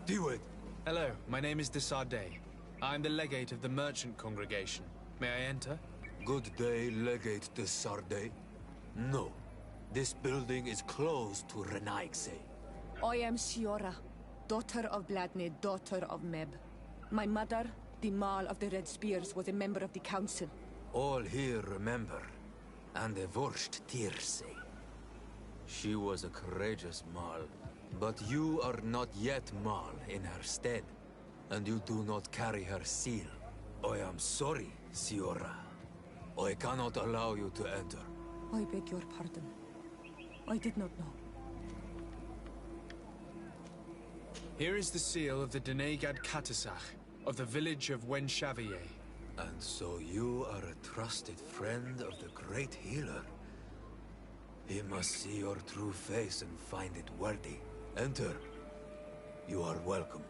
Do it! Hello, my name is Desardet. I'm the legate of the merchant congregation. May I enter? Good day, Legate de Sardet. No. This building is closed to Renaigse. I am Siora, daughter of Bladne, daughter of Meb. My mother, the Mal of the Red Spears, was a member of the council. All here remember, and the Vorst Tirse. She was a courageous Mal, but you are not yet Mal in her stead, and you do not carry her seal. I am sorry, Siora. I cannot allow you to enter. I beg your pardon. I did not know. Here is the seal of the Denegad Katasach, of the village of Wenchavier. And so you are a trusted friend of the great healer. He must see your true face and find it worthy. Enter. You are welcome.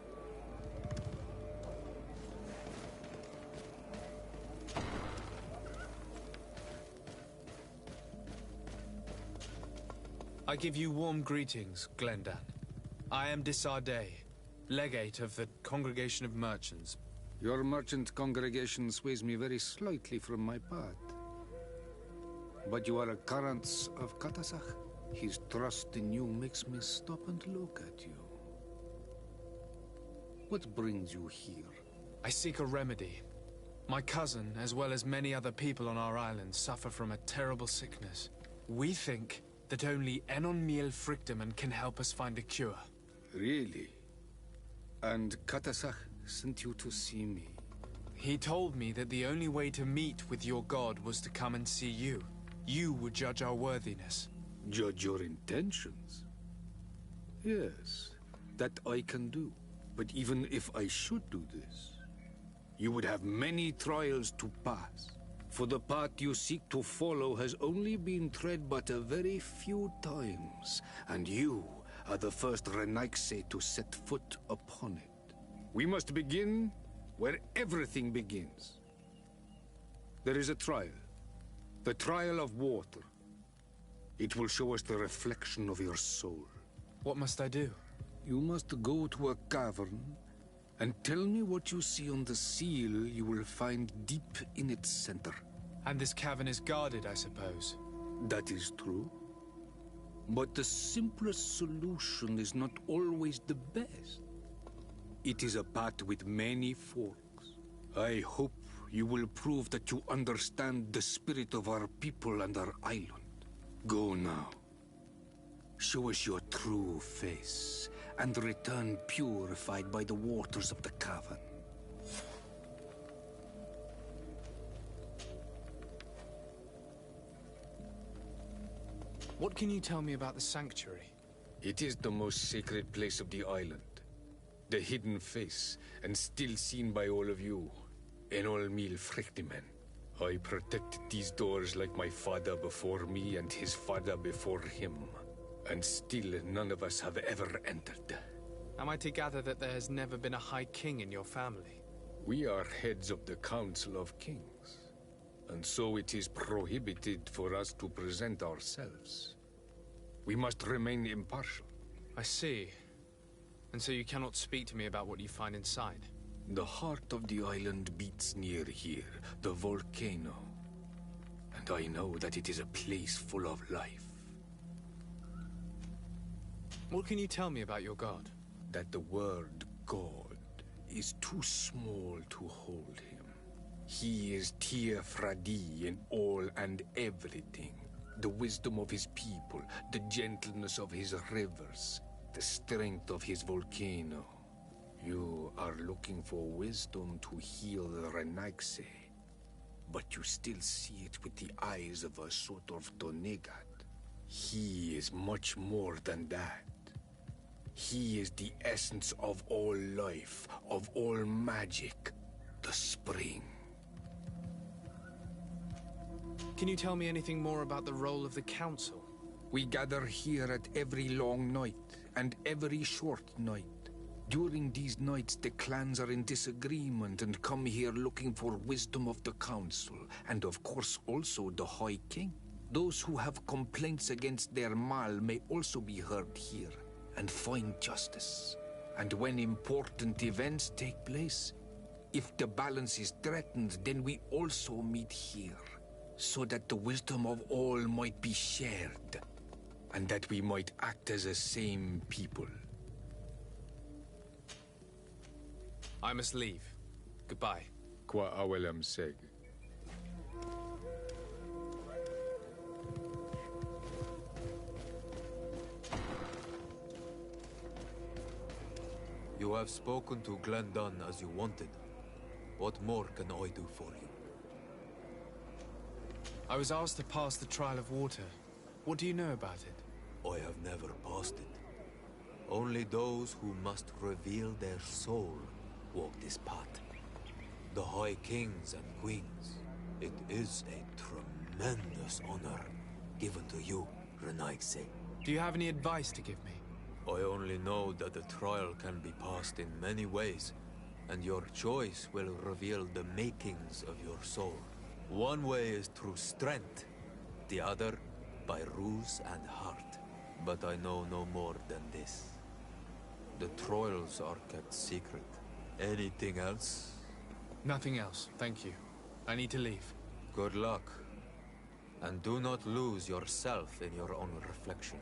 I give you warm greetings, Glendan. I am Desardet, legate of the Congregation of Merchants. Your merchant congregation sways me very slightly from my path. But you are a current of Katasach. His trust in you makes me stop and look at you. What brings you here? I seek a remedy. My cousin, as well as many other people on our island, suffer from a terrible sickness. We think that only Enon Miel Frictamen can help us find a cure. Really? And Katasach sent you to see me? He told me that the only way to meet with your god was to come and see you. You would judge our worthiness. Judge your intentions? Yes, that I can do. But even if I should do this, you would have many trials to pass. For the path you seek to follow has only been tread but a very few times, and you are the first Renaigse to set foot upon it. We must begin where everything begins. There is a trial. The trial of water. It will show us the reflection of your soul. What must I do? You must go to a cavern and tell me what you see on the seal you will find deep in its center. And this cavern is guarded, I suppose. That is true. But the simplest solution is not always the best. It is a path with many forks. I hope you will prove that you understand the spirit of our people and our island. Go now. Show us your true face, and return purified by the waters of the cavern. What can you tell me about the sanctuary? It is the most sacred place of the island. The hidden face, and still seen by all of you. Enol Mil Frictimen. I protect these doors like my father before me and his father before him. And still none of us have ever entered. Am I to gather that there has never been a High King in your family? We are heads of the Council of Kings. And so it is prohibited for us to present ourselves. We must remain impartial. I see. And so you cannot speak to me about what you find inside? The heart of the island beats near here, the volcano. And I know that it is a place full of life. What can you tell me about your god? That the word God is too small to hold him. He is Tir Fradi in all and everything. The wisdom of his people, the gentleness of his rivers, the strength of his volcano. You are looking for wisdom to heal the Renaigse, but you still see it with the eyes of a sort of Donegat. He is much more than that. He is the essence of all life, of all magic, the spring. Can you tell me anything more about the role of the Council? We gather here at every long night, and every short night. During these nights, the clans are in disagreement and come here looking for wisdom of the Council, and of course also the High King. Those who have complaints against their Mal may also be heard here, and find justice. And when important events take place, if the balance is threatened, then we also meet here, so that the wisdom of all might be shared, and that we might act as a same people. I must leave. Goodbye. Qua awelam seg. You have spoken to Glendon as you wanted. What more can I do for you? I was asked to pass the trial of water. What do you know about it? I have never passed it. Only those who must reveal their soul walk this path. The High Kings and Queens. It is a tremendous honor given to you, Renaigse. Do you have any advice to give me? I only know that the trial can be passed in many ways, and your choice will reveal the makings of your soul. One way is through strength, the other by ruse and heart. But I know no more than this. The trials are kept secret. Anything else? Nothing else, thank you. I need to leave. Good luck. And do not lose yourself in your own reflection.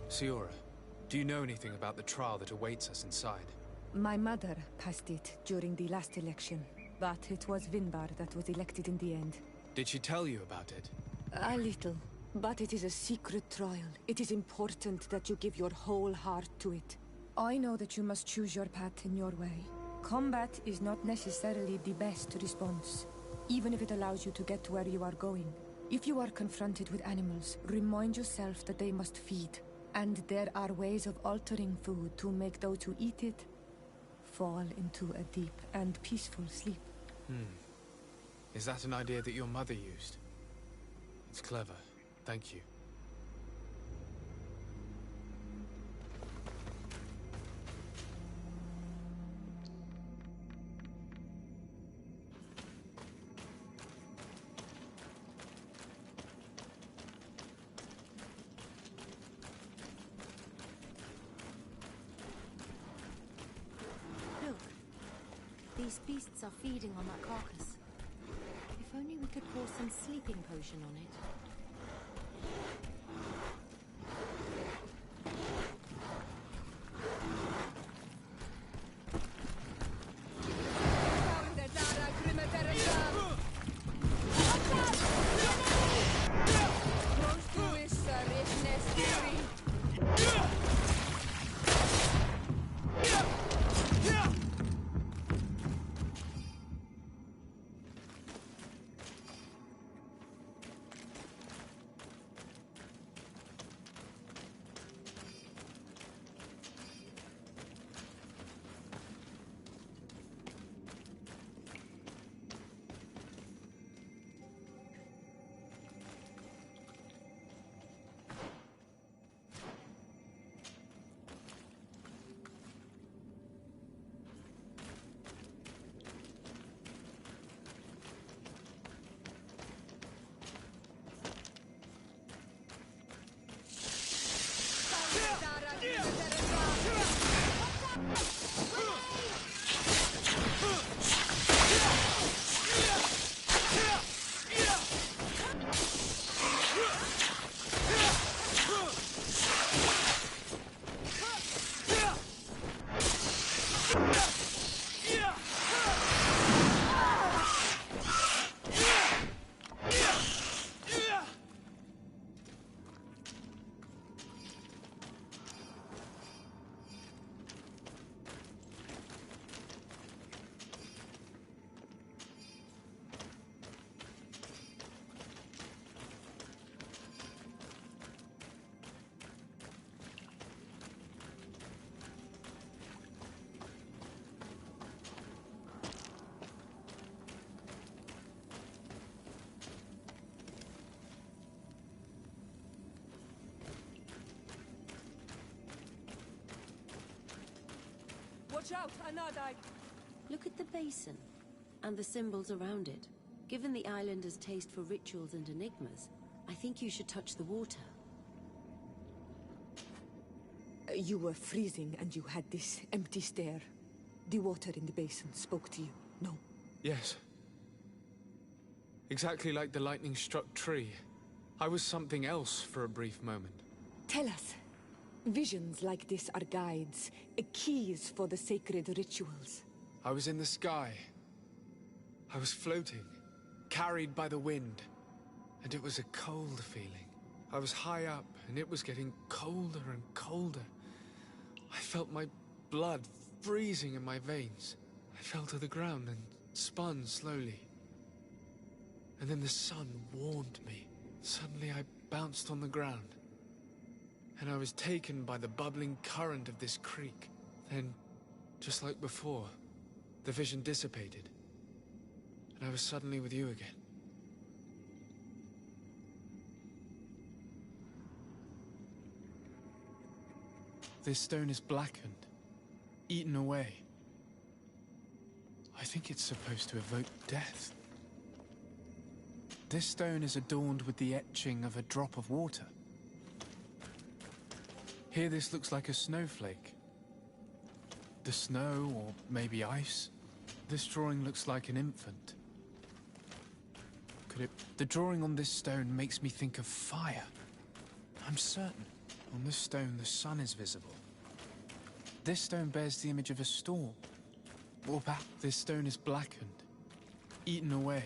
Siora, do you know anything about the trial that awaits us inside? My mother passed it during the last election, but it was Vinbar that was elected in the end. Did she tell you about it? A little, but it is a secret trial. It is important that you give your whole heart to it. I know that you must choose your path in your way. Combat is not necessarily the best response, even if it allows you to get to where you are going. If you are confronted with animals, remind yourself that they must feed. And there are ways of altering food to make those who eat it fall into a deep and peaceful sleep. Is that an idea that your mother used? It's clever. Thank you. These beasts are feeding on that carcass. If only we could pour some sleeping potion on it. Watch out, Anadai! Look at the basin, and the symbols around it. Given the islanders' taste for rituals and enigmas, I think you should touch the water. You were freezing and you had this empty stare. The water in the basin spoke to you, no? Yes. Exactly like the lightning-struck tree. I was something else for a brief moment. Tell us. Visions like this are guides, keys for the sacred rituals. I was in the sky. I was floating, carried by the wind. And it was a cold feeling. I was high up, and it was getting colder and colder. I felt my blood freezing in my veins. I fell to the ground and spun slowly. And then the sun warmed me. Suddenly I bounced on the ground. And I was taken by the bubbling current of this creek. Then, just like before, the vision dissipated. And I was suddenly with you again. This stone is blackened, eaten away. I think it's supposed to evoke death. This stone is adorned with the etching of a drop of water. Here this looks like a snowflake. The snow, or maybe ice. This drawing looks like an infant. Could it... The drawing on this stone makes me think of fire. I'm certain. On this stone, the sun is visible. This stone bears the image of a storm. Or perhaps this stone is blackened, eaten away.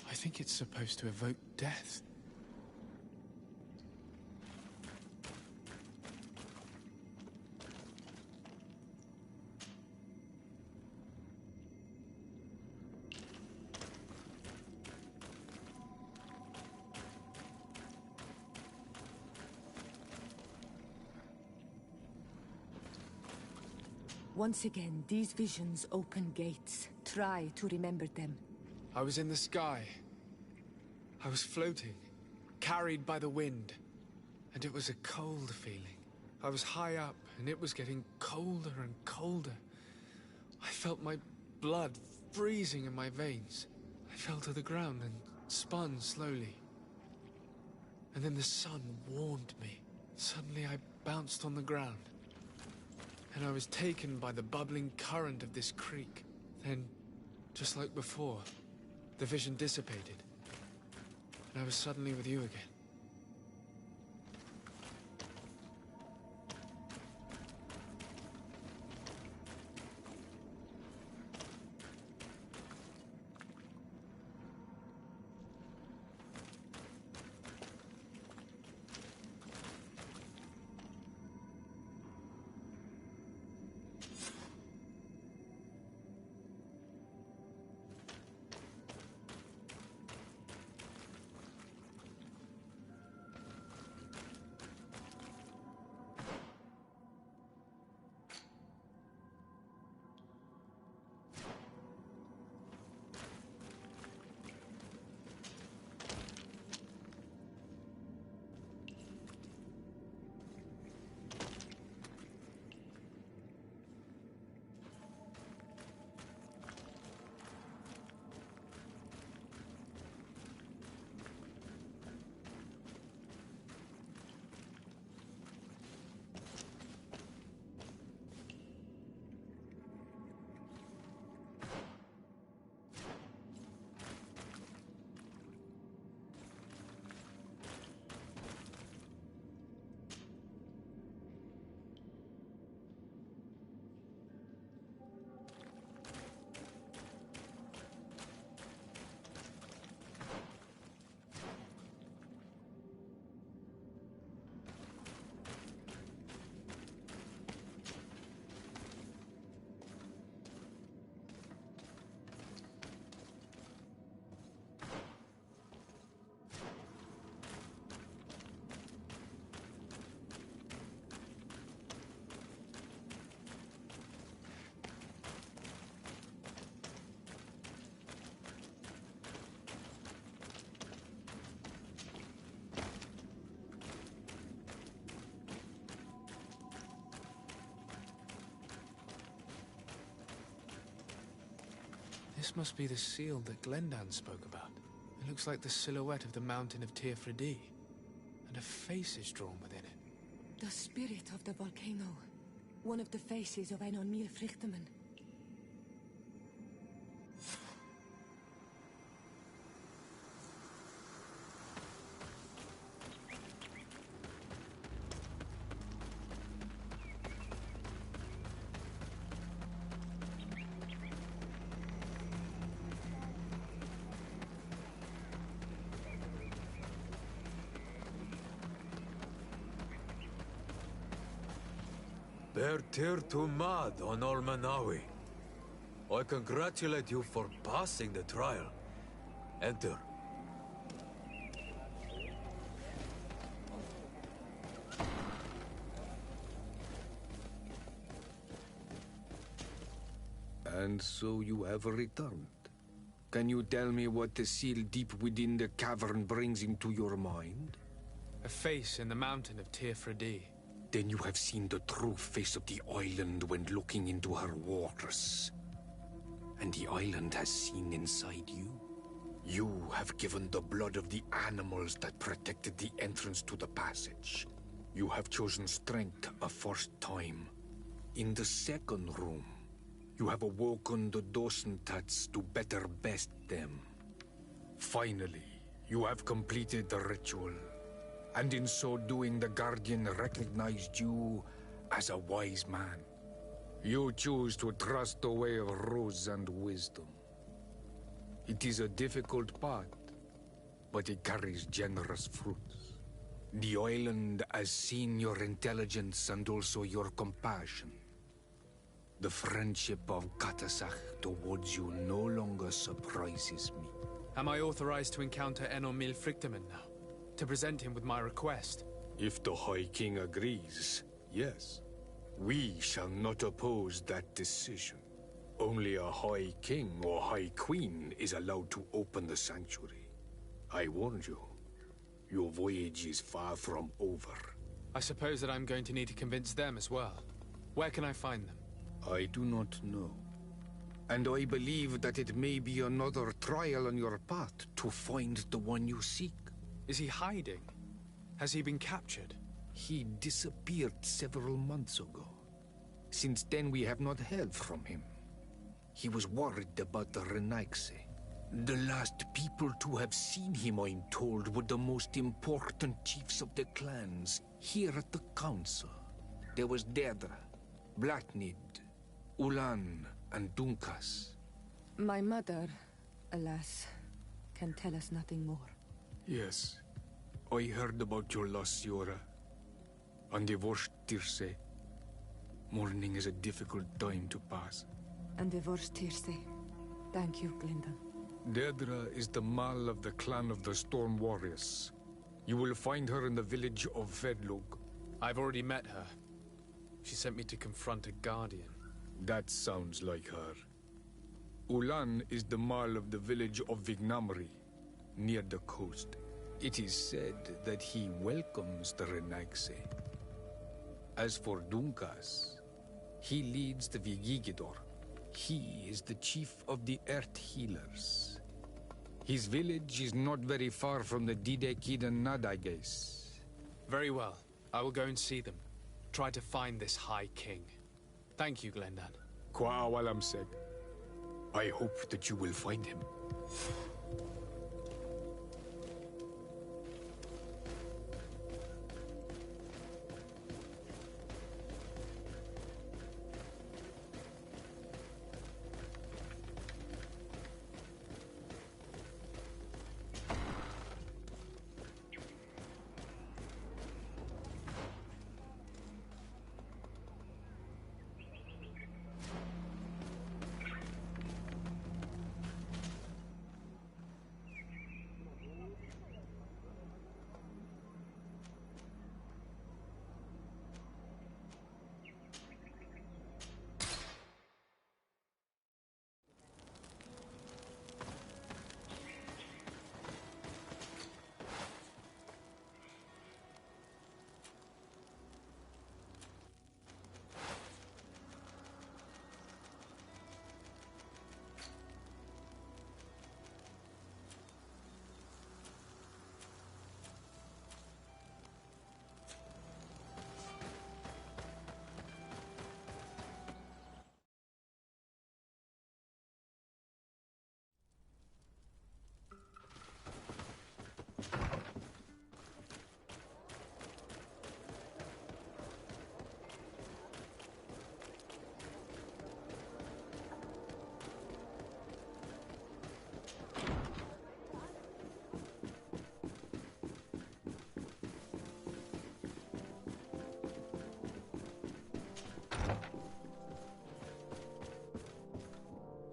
I think it's supposed to evoke death. Once again, these visions open gates. Try to remember them. I was in the sky. I was floating, carried by the wind. And it was a cold feeling. I was high up, and it was getting colder and colder. I felt my blood freezing in my veins. I fell to the ground and spun slowly. And then the sun warmed me. Suddenly I bounced on the ground. And I was taken by the bubbling current of this creek. Then, just like before, the vision dissipated. And I was suddenly with you again. This must be the seal that Glendan spoke about. It looks like the silhouette of the mountain of Tir-Fredi, and a face is drawn within it. The spirit of the volcano. One of the faces of Enon Mir Frichtemann. Ber tir to mad on Olmanawi. I congratulate you for passing the trial. Enter. And so you have returned. Can you tell me what the seal deep within the cavern brings into your mind? A face in the mountain of Tir-Fredi. Then you have seen the true face of the island when looking into her waters. And the island has seen inside you. You have given the blood of the animals that protected the entrance to the passage. You have chosen strength a first time. In the second room, you have awoken the Dosentats to better best them. Finally, you have completed the ritual. And in so doing, the Guardian recognized you as a wise man. You choose to trust the way of ruse and wisdom. It is a difficult path, but it carries generous fruits. The island has seen your intelligence and also your compassion. The friendship of Katasach towards you no longer surprises me. Am I authorized to encounter Enon Mir Frichtemann now? To present him with my request? If the High King agrees, yes. We shall not oppose that decision. Only a High King or High Queen is allowed to open the sanctuary. I warned you. Your voyage is far from over. I suppose that I'm going to need to convince them as well. Where can I find them? I do not know. And I believe that it may be another trial on your path to find the one you seek. Is he hiding? Has he been captured? He disappeared several months ago. Since then, we have not heard from him. He was worried about the Renaigse. The last people to have seen him, I'm told, were the most important chiefs of the clans here at the council. There was Deirdre, Blatnid, Ulan, and Dunkas. My mother, alas, can tell us nothing more. Yes, I heard about your loss, Yora. And divorced Tirce. Mourning is a difficult time to pass. And divorced Tirce. Thank you, Glendan. Deirdre is the Mal of the clan of the Storm Warriors. You will find her in the village of Vedlug. I've already met her. She sent me to confront a guardian. That sounds like her. Ulan is the Mal of the village of Vignamri, near the coast. It is said that he welcomes the Renaigse. As for Dunkas, he leads the Vigigidor. He is the chief of the Earth Healers. His village is not very far from the Didekid and Nadages. Very well. I will go and see them. Try to find this High King. Thank you, Glendan. Kwa'awalam said. I hope that you will find him.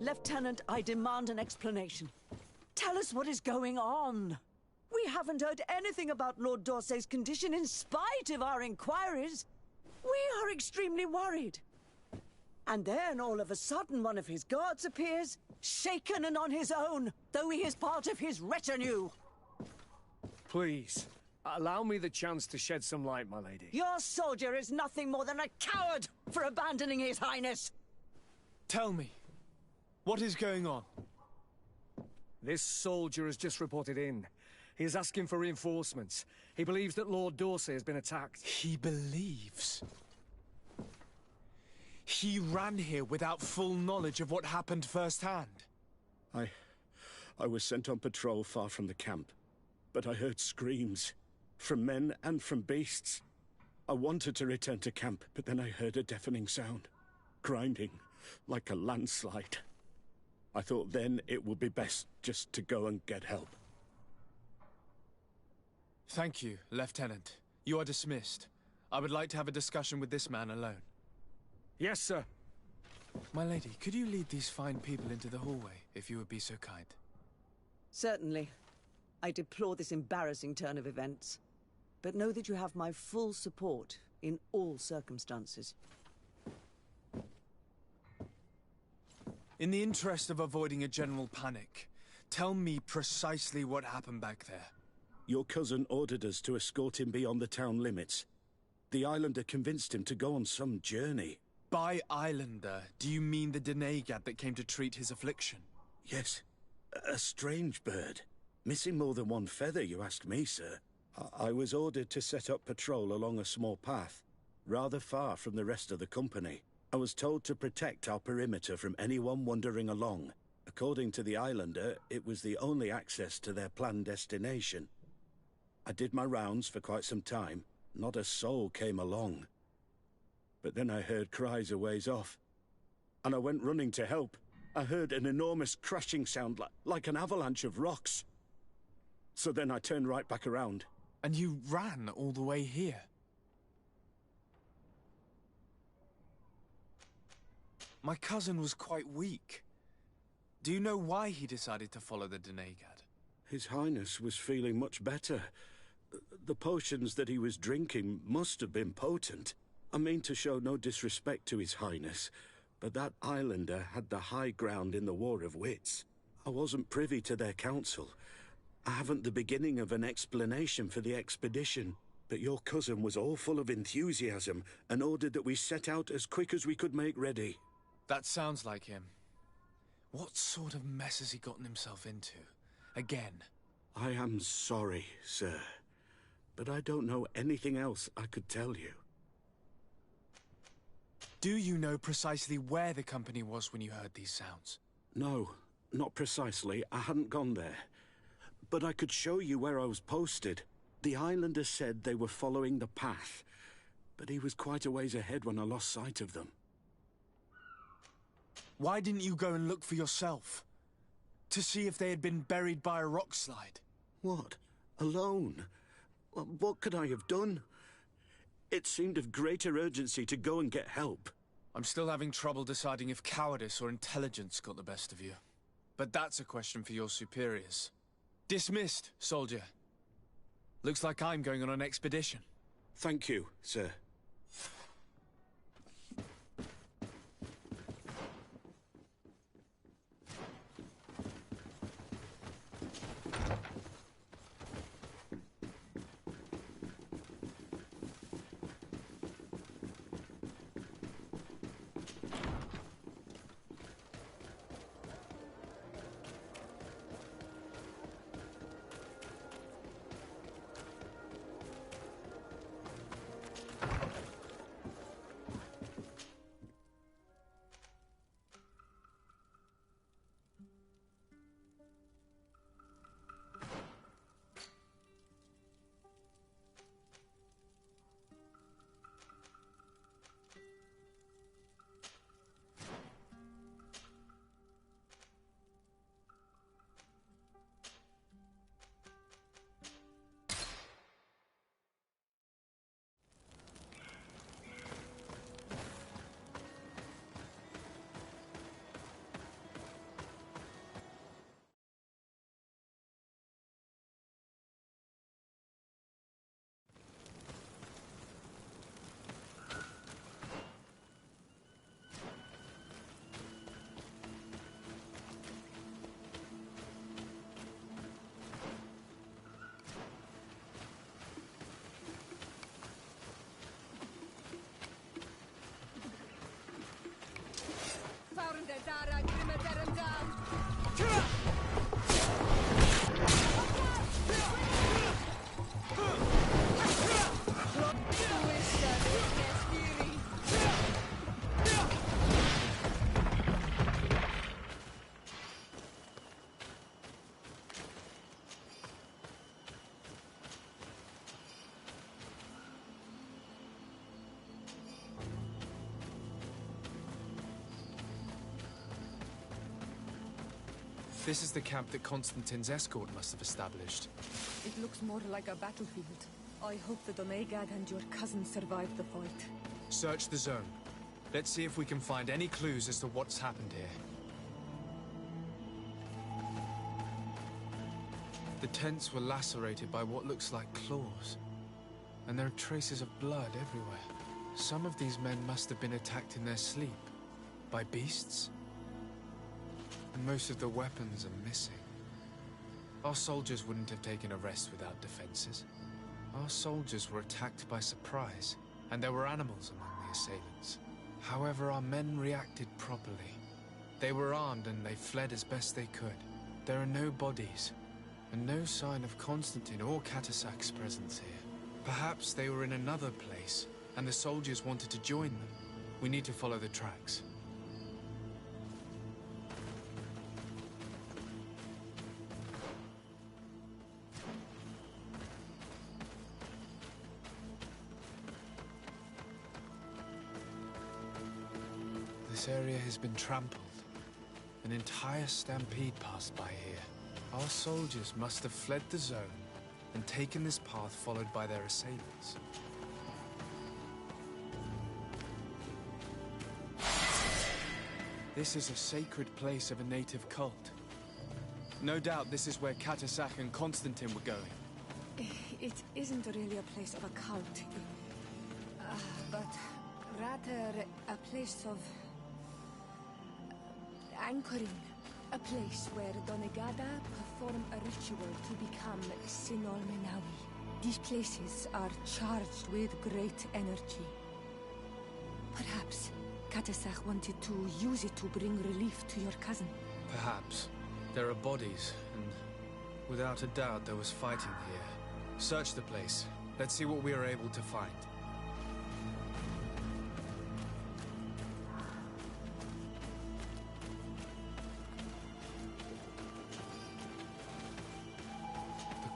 Lieutenant, I demand an explanation. Tell us what is going on. We haven't heard anything about Lord D'Orsay's condition in spite of our inquiries. We are extremely worried. And then, all of a sudden, one of his guards appears, shaken and on his own, though he is part of his retinue. Please, allow me the chance to shed some light, my lady. Your soldier is nothing more than a coward for abandoning his highness. Tell me, what is going on? This soldier has just reported in. He is asking for reinforcements. He believes that Lord D'Orsay has been attacked. He believes? He ran here without full knowledge of what happened firsthand. I was sent on patrol far from the camp, but I heard screams, from men and from beasts. I wanted to return to camp, but then I heard a deafening sound, grinding, like a landslide. I thought then it would be best just to go and get help. Thank you, Lieutenant. You are dismissed. I would like to have a discussion with this man alone. Yes, sir. My lady, could you lead these fine people into the hallway, if you would be so kind? Certainly. I deplore this embarrassing turn of events, but know that you have my full support in all circumstances. In the interest of avoiding a general panic, tell me precisely what happened back there. Your cousin ordered us to escort him beyond the town limits. The islander convinced him to go on some journey. By islander, do you mean the Denegad that came to treat his affliction? Yes, a strange bird. Missing more than one feather, you ask me, sir. I was ordered to set up patrol along a small path, rather far from the rest of the company. I was told to protect our perimeter from anyone wandering along. According to the islander, it was the only access to their planned destination. I did my rounds for quite some time. Not a soul came along. But then I heard cries a ways off, and I went running to help. I heard an enormous crashing sound like an avalanche of rocks. So then I turned right back around. And you ran all the way here? My cousin was quite weak. Do you know why he decided to follow the Denegad? His Highness was feeling much better. The potions that he was drinking must have been potent. I mean to show no disrespect to His Highness, but that islander had the high ground in the War of Wits. I wasn't privy to their counsel. I haven't the beginning of an explanation for the expedition, but your cousin was all full of enthusiasm and ordered that we set out as quick as we could make ready. That sounds like him. What sort of mess has he gotten himself into? Again? I am sorry, sir, but I don't know anything else I could tell you. Do you know precisely where the company was when you heard these sounds? No, not precisely. I hadn't gone there. But I could show you where I was posted. The islander said they were following the path, but he was quite a ways ahead when I lost sight of them. Why didn't you go and look for yourself? To see if they had been buried by a rock slide? What? Alone? What could I have done? It seemed of greater urgency to go and get help. I'm still having trouble deciding if cowardice or intelligence got the best of you. But that's a question for your superiors. Dismissed, soldier. Looks like I'm going on an expedition. Thank you, sir. This is the camp that Constantine's escort must have established. It looks more like a battlefield. I hope that Onegad and your cousin survived the fight. Search the zone. Let's see if we can find any clues as to what's happened here. The tents were lacerated by what looks like claws. And there are traces of blood everywhere. Some of these men must have been attacked in their sleep. By beasts? And most of the weapons are missing. Our soldiers wouldn't have taken a rest without defenses. Our soldiers were attacked by surprise, and there were animals among the assailants. However, our men reacted properly. They were armed and they fled as best they could. There are no bodies, and no sign of Constantine or Katasak's presence here. Perhaps they were in another place, and the soldiers wanted to join them. We need to follow the tracks. This area has been trampled. An entire stampede passed by here. Our soldiers must have fled the zone and taken this path followed by their assailants. This is a sacred place of a native cult. No doubt this is where Katasak and Constantine were going. It isn't really a place of a cult, but rather a place of anchoring. A place where Donegada perform a ritual to become Sinol Menawi. These places are charged with great energy. Perhaps Katasak wanted to use it to bring relief to your cousin. Perhaps. There are bodies, and without a doubt there was fighting here. Search the place. Let's see what we are able to find.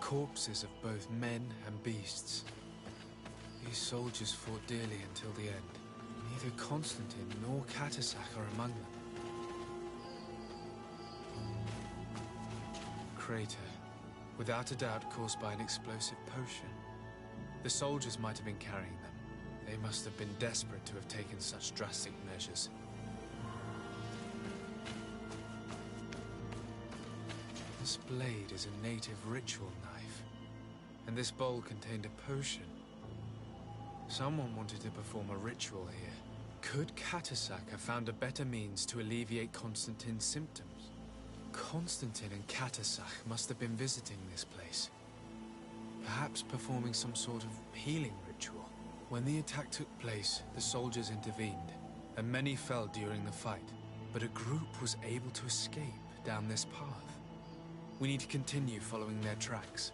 Corpses of both men and beasts. These soldiers fought dearly until the end. Neither Constantine nor Katasak are among them. Crater, without a doubt caused by an explosive potion. The soldiers might have been carrying them. They must have been desperate to have taken such drastic measures. This blade is a native ritual knife, and this bowl contained a potion. Someone wanted to perform a ritual here. Could Katasak have found a better means to alleviate Constantine's symptoms? Constantine and Katasak must have been visiting this place, perhaps performing some sort of healing ritual. When the attack took place, the soldiers intervened, and many fell during the fight, but a group was able to escape down this path. We need to continue following their tracks.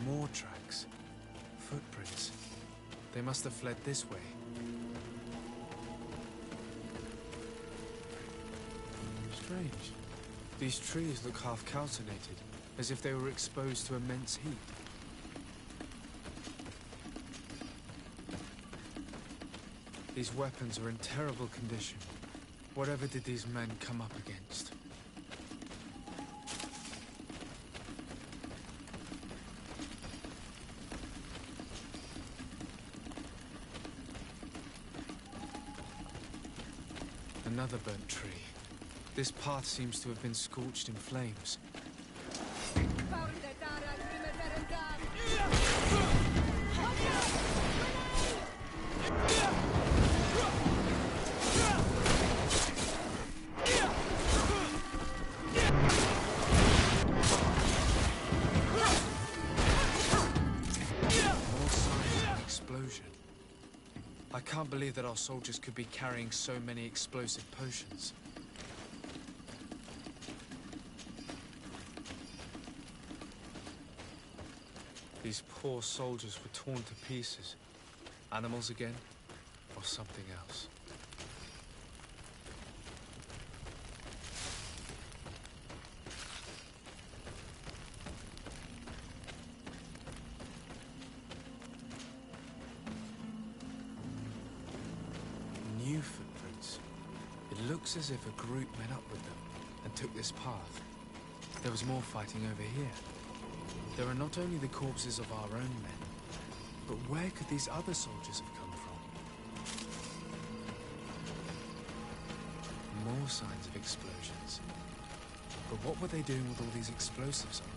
More tracks. Footprints. They must have fled this way. Strange. These trees look half calcinated, as if they were exposed to immense heat. These weapons are in terrible condition. Whatever did these men come up against? Another burnt tree. This path seems to have been scorched in flames. I can't believe that our soldiers could be carrying so many explosive potions. These poor soldiers were torn to pieces. Animals again, or something else. New footprints. It looks as if a group met up with them and took this path. There was more fighting over here. There are not only the corpses of our own men, but where could these other soldiers have come from? More signs of explosions. But what were they doing with all these explosives on?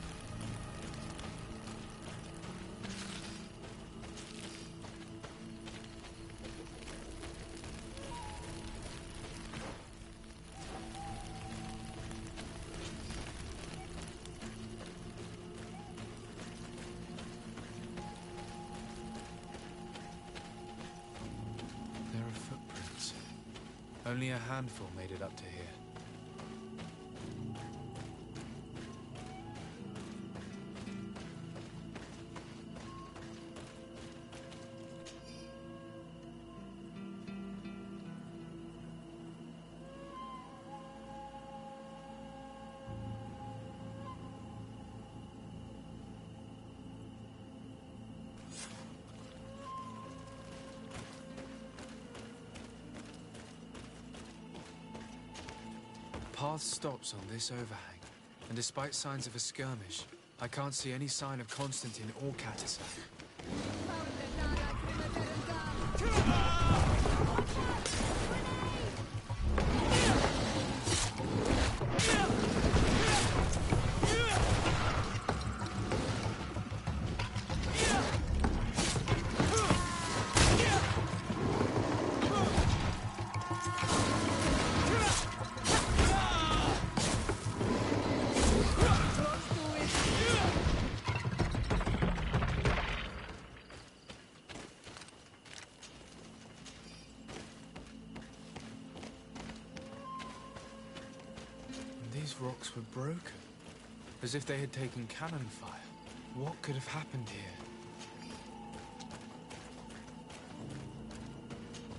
Only a handful made it up to here. The path stops on this overhang, and despite signs of a skirmish, I can't see any sign of Constantine or Catisac. These rocks were broken, as if they had taken cannon fire. What could have happened here?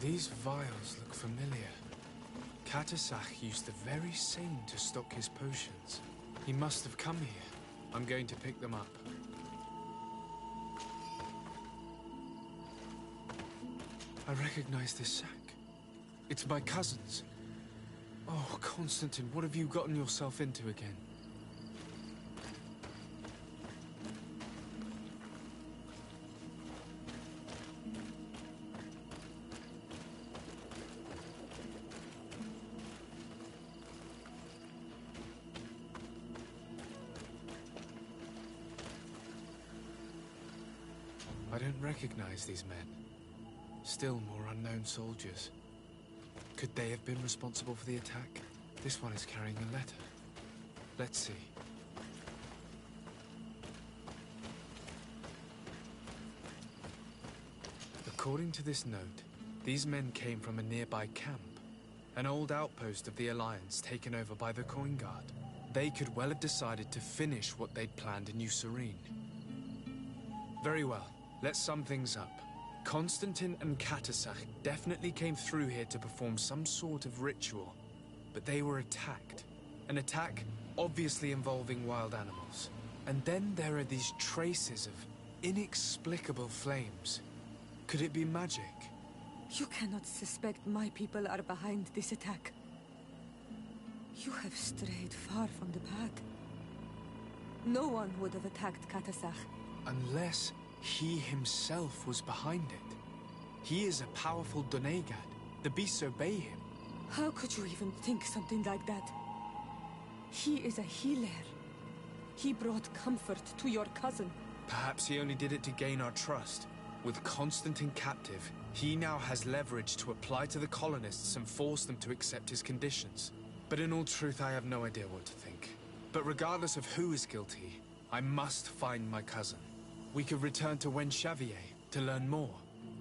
These vials look familiar. Catisac used the very same to stock his potions. He must have come here. I'm going to pick them up. I recognize this sack. It's my cousin's. Oh, Constantine, what have you gotten yourself into again? I don't recognize these men. Still more unknown soldiers. Could they have been responsible for the attack? This one is carrying a letter. Let's see. According to this note, these men came from a nearby camp, an old outpost of the Alliance taken over by the Coin Guard. They could well have decided to finish what they'd planned in New Serene. Very well. Let's sum things up. Constantine and Katasach definitely came through here to perform some sort of ritual. But they were attacked. An attack obviously involving wild animals. And then there are these traces of inexplicable flames. Could it be magic? You cannot suspect my people are behind this attack. You have strayed far from the path. No one would have attacked Katasach. Unless he himself was behind it. He is a powerful Donegad. The beasts obey him. How could you even think something like that? He is a healer. He brought comfort to your cousin. Perhaps he only did it to gain our trust. With Constantine captive, he now has leverage to apply to the colonists and force them to accept his conditions. But in all truth, I have no idea what to think. But regardless of who is guilty, I must find my cousin. We could return to Wenxavier to learn more.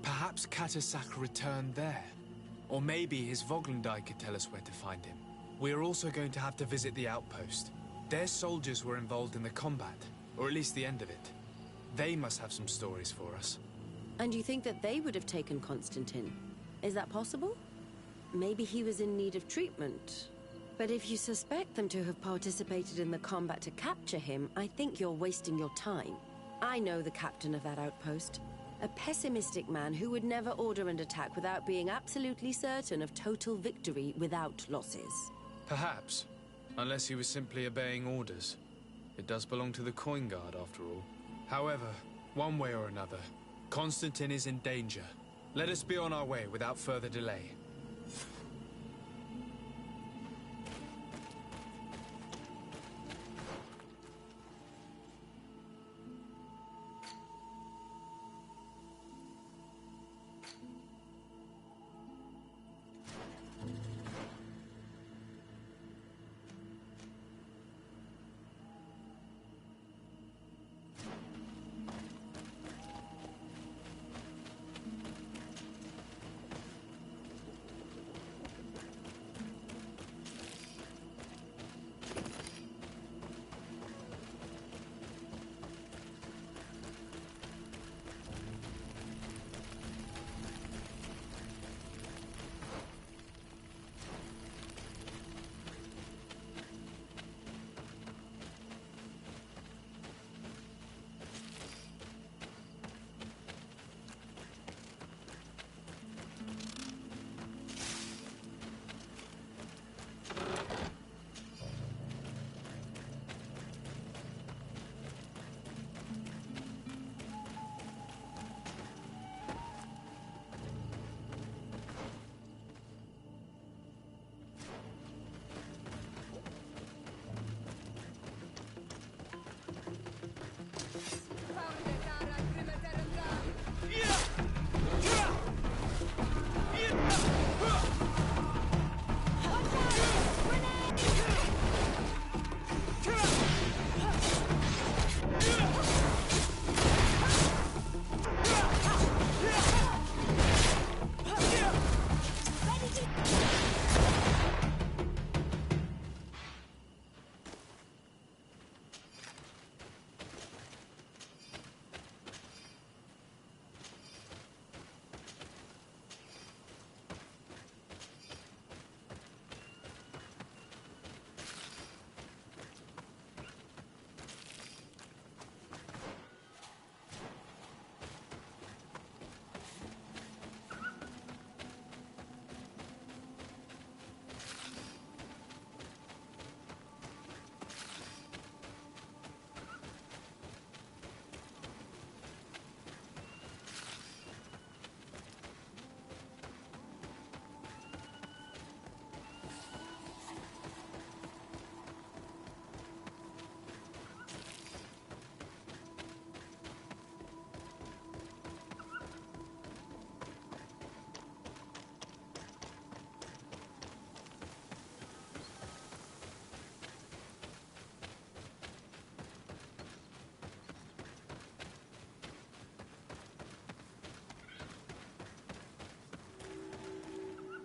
Perhaps Katasach returned there. Or maybe his Voglendai could tell us where to find him. We are also going to have to visit the outpost. Their soldiers were involved in the combat, or at least the end of it. They must have some stories for us. And you think that they would have taken Constantine? Is that possible? Maybe he was in need of treatment. But if you suspect them to have participated in the combat to capture him, I think you're wasting your time. I know the captain of that outpost. A pessimistic man who would never order an attack without being absolutely certain of total victory without losses. Perhaps. Unless he was simply obeying orders. It does belong to the Coin Guard, after all. However, one way or another, Constantine is in danger. Let us be on our way without further delay.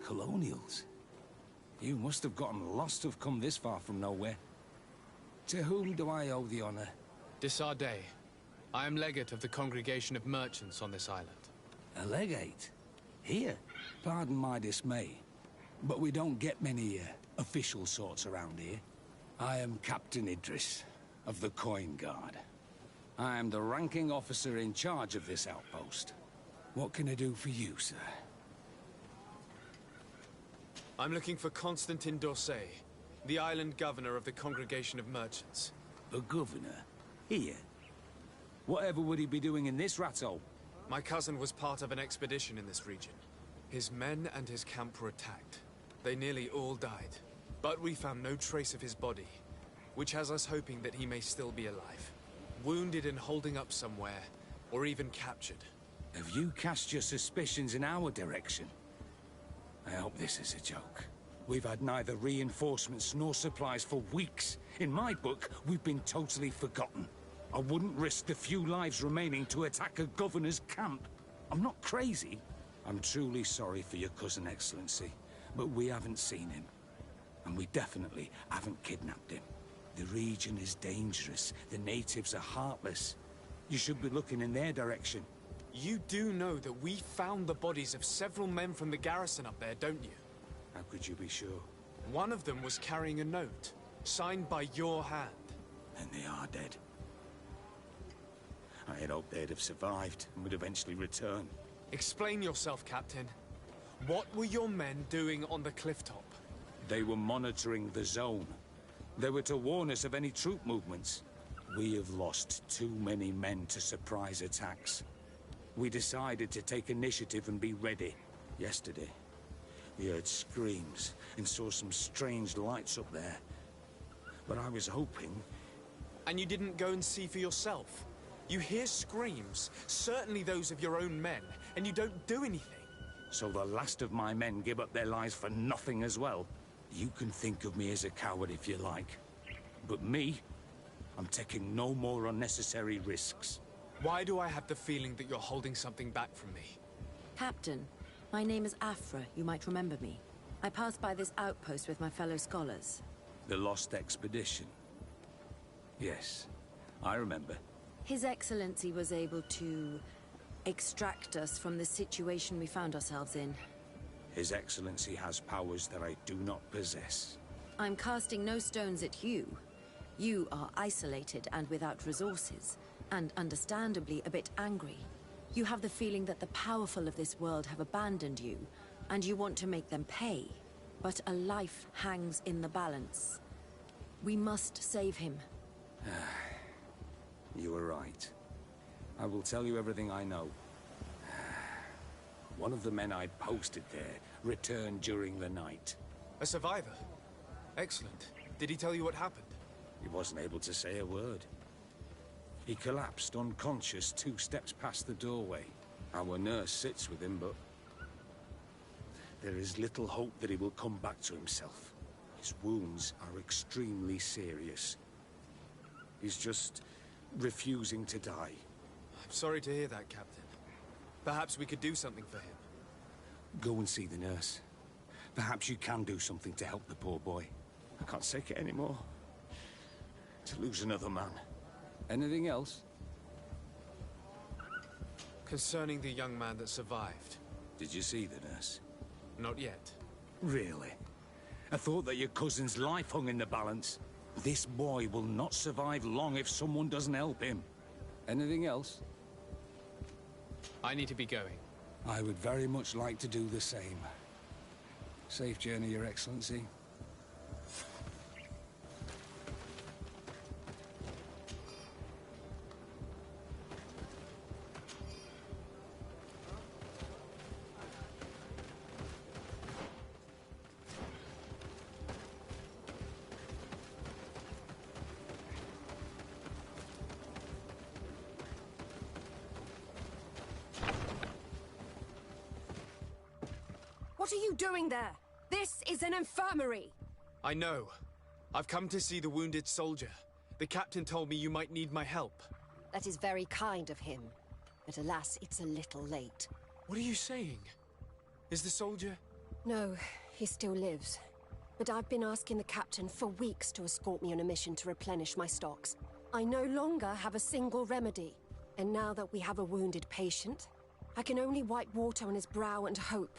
Colonials? You must have gotten lost to have come this far from nowhere. To whom do I owe the honor? Desardet. I am legate of the Congregation of Merchants on this island. A legate? Here? Pardon my dismay, but we don't get many official sorts around here. I am Captain Idris, of the Coin Guard. I am the ranking officer in charge of this outpost. What can I do for you, sir? I'm looking for Constantin d'Orsay, the island governor of the Congregation of Merchants. A governor? Here? Whatever would he be doing in this rat hole? My cousin was part of an expedition in this region. His men and his camp were attacked. They nearly all died. But we found no trace of his body, which has us hoping that he may still be alive. Wounded and holding up somewhere, or even captured. Have you cast your suspicions in our direction? I hope this is a joke. We've had neither reinforcements nor supplies for weeks. In my book, we've been totally forgotten. I wouldn't risk the few lives remaining to attack a governor's camp. I'm not crazy. I'm truly sorry for your cousin, Excellency, but we haven't seen him. And we definitely haven't kidnapped him. The region is dangerous. The natives are heartless. You should be looking in their direction. You do know that we found the bodies of several men from the garrison up there, don't you? How could you be sure? One of them was carrying a note, signed by your hand. And they are dead. I had hoped they'd have survived and would eventually return. Explain yourself, Captain. What were your men doing on the clifftop? They were monitoring the zone. They were to warn us of any troop movements. We have lost too many men to surprise attacks. We decided to take initiative and be ready. Yesterday, we heard screams and saw some strange lights up there. But I was hoping... And you didn't go and see for yourself? You hear screams, certainly those of your own men, and you don't do anything. So the last of my men give up their lives for nothing as well? You can think of me as a coward if you like. But me, I'm taking no more unnecessary risks. Why do I have the feeling that you're holding something back from me? Captain, my name is Afra. You might remember me. I passed by this outpost with my fellow scholars. The Lost Expedition? Yes, I remember. His Excellency was able to extract us from the situation we found ourselves in. His Excellency has powers that I do not possess. I'm casting no stones at you. You are isolated and without resources, and understandably a bit angry. You have the feeling that the powerful of this world have abandoned you, and you want to make them pay. But a life hangs in the balance. We must save him. You were right. I will tell you everything I know. One of the men I posted there returned during the night. A survivor? Excellent. Did he tell you what happened? He wasn't able to say a word. He collapsed unconscious 2 steps past the doorway. Our nurse sits with him, but there is little hope that he will come back to himself. His wounds are extremely serious. He's just refusing to die. I'm sorry to hear that, Captain. Perhaps we could do something for him. Go and see the nurse. Perhaps you can do something to help the poor boy. I can't take it anymore. To lose another man. Anything else? Concerning the young man that survived. Did you see the nurse? Not yet. Really? I thought that your cousin's life hung in the balance. This boy will not survive long if someone doesn't help him. Anything else? I need to be going. I would very much like to do the same. Safe journey, Your Excellency. What are you doing there? This is an infirmary! I know. I've come to see the wounded soldier. The captain told me you might need my help. That is very kind of him. But alas, it's a little late. What are you saying? Is the soldier... No, he still lives. But I've been asking the captain for weeks to escort me on a mission to replenish my stocks. I no longer have a single remedy. And now that we have a wounded patient, I can only wipe water on his brow and hope.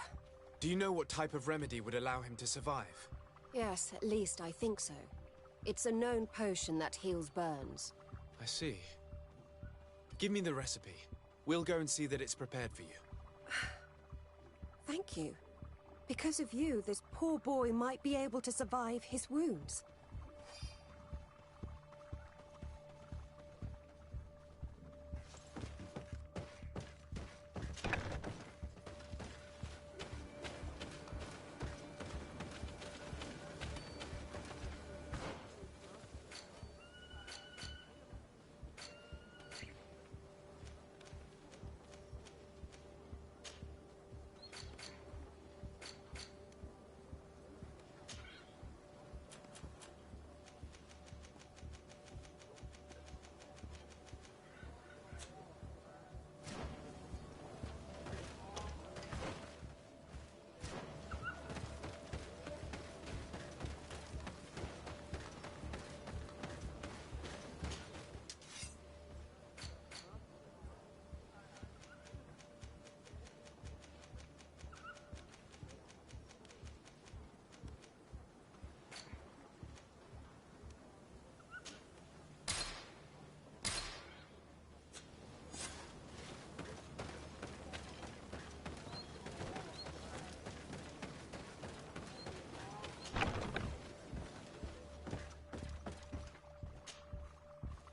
Do you know what type of remedy would allow him to survive? Yes, at least I think so. It's a known potion that heals burns. I see. Give me the recipe. We'll go and see that it's prepared for you. Thank you. Because of you, this poor boy might be able to survive his wounds.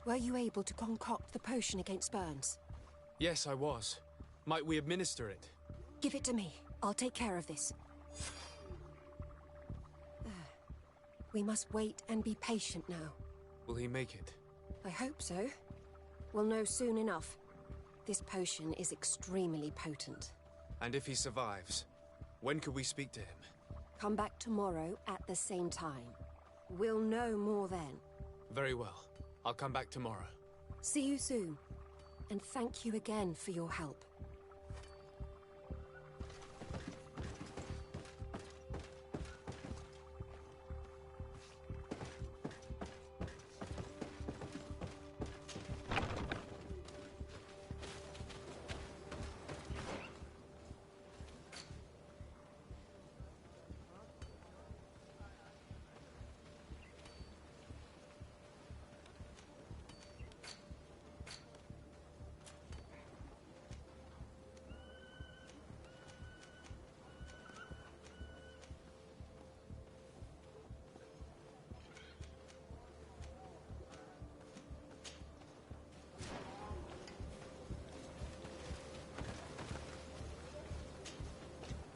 Were you able to concoct the potion against burns? Yes, I was. Might we administer it? Give it to me. I'll take care of this. We must wait and be patient now. Will he make it? I hope so. We'll know soon enough. This potion is extremely potent. And if he survives, when could we speak to him? Come back tomorrow at the same time. We'll know more then. Very well. I'll come back tomorrow. See you soon. And thank you again for your help.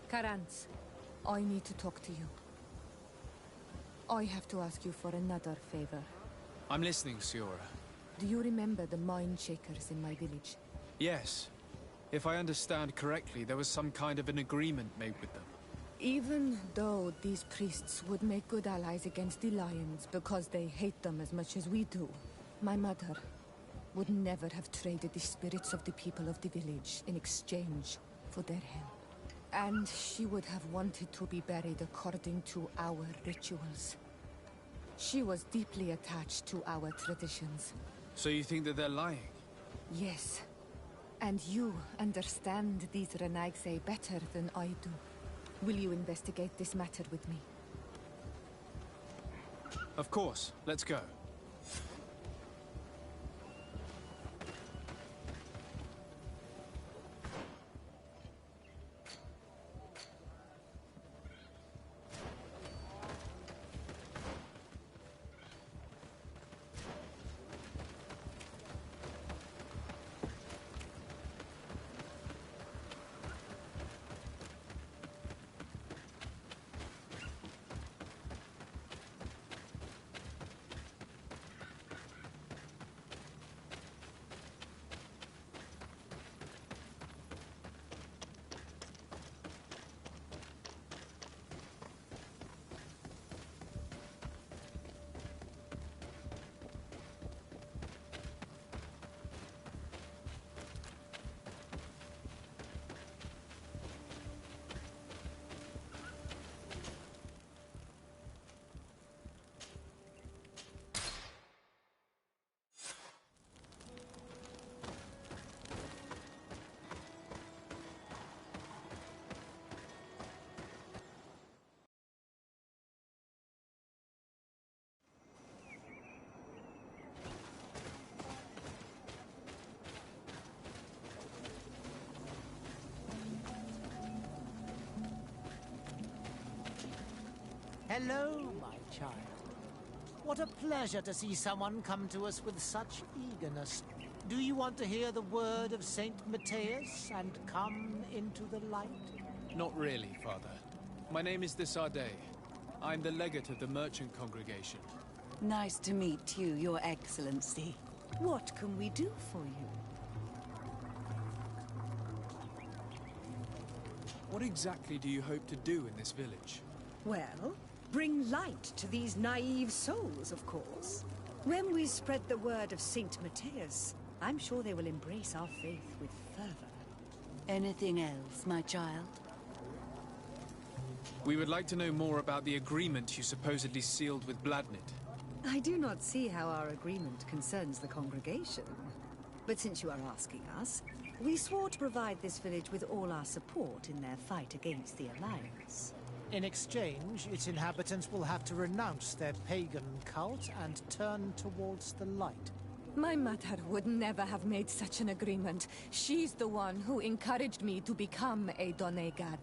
Karantz, I need to talk to you. I have to ask you for another favor. I'm listening, Siora. Do you remember the mine shakers in my village? Yes. If I understand correctly, there was some kind of an agreement made with them. Even though these priests would make good allies against the Lions because they hate them as much as we do, my mother would never have traded the spirits of the people of the village in exchange for their help. And she would have wanted to be buried according to our rituals. She was deeply attached to our traditions. So you think that they're lying? Yes. And you understand these Renaigse better than I do. Will you investigate this matter with me? Of course. Let's go. Hello, my child. What a pleasure to see someone come to us with such eagerness. Do you want to hear the word of Saint Matthias and come into the light? Not really, Father. My name is Desardet. I'm the legate of the merchant congregation. Nice to meet you, Your Excellency. What can we do for you? What exactly do you hope to do in this village? Well, bring light to these naive souls, of course. When we spread the word of Saint Matthias, I'm sure they will embrace our faith with fervor. Anything else, my child? We would like to know more about the agreement you supposedly sealed with Bladnid. I do not see how our agreement concerns the congregation. But since you are asking us, we swore to provide this village with all our support in their fight against the Alliance. In exchange, its inhabitants will have to renounce their pagan cult and turn towards the light. My mother would never have made such an agreement. She's the one who encouraged me to become a Donegad.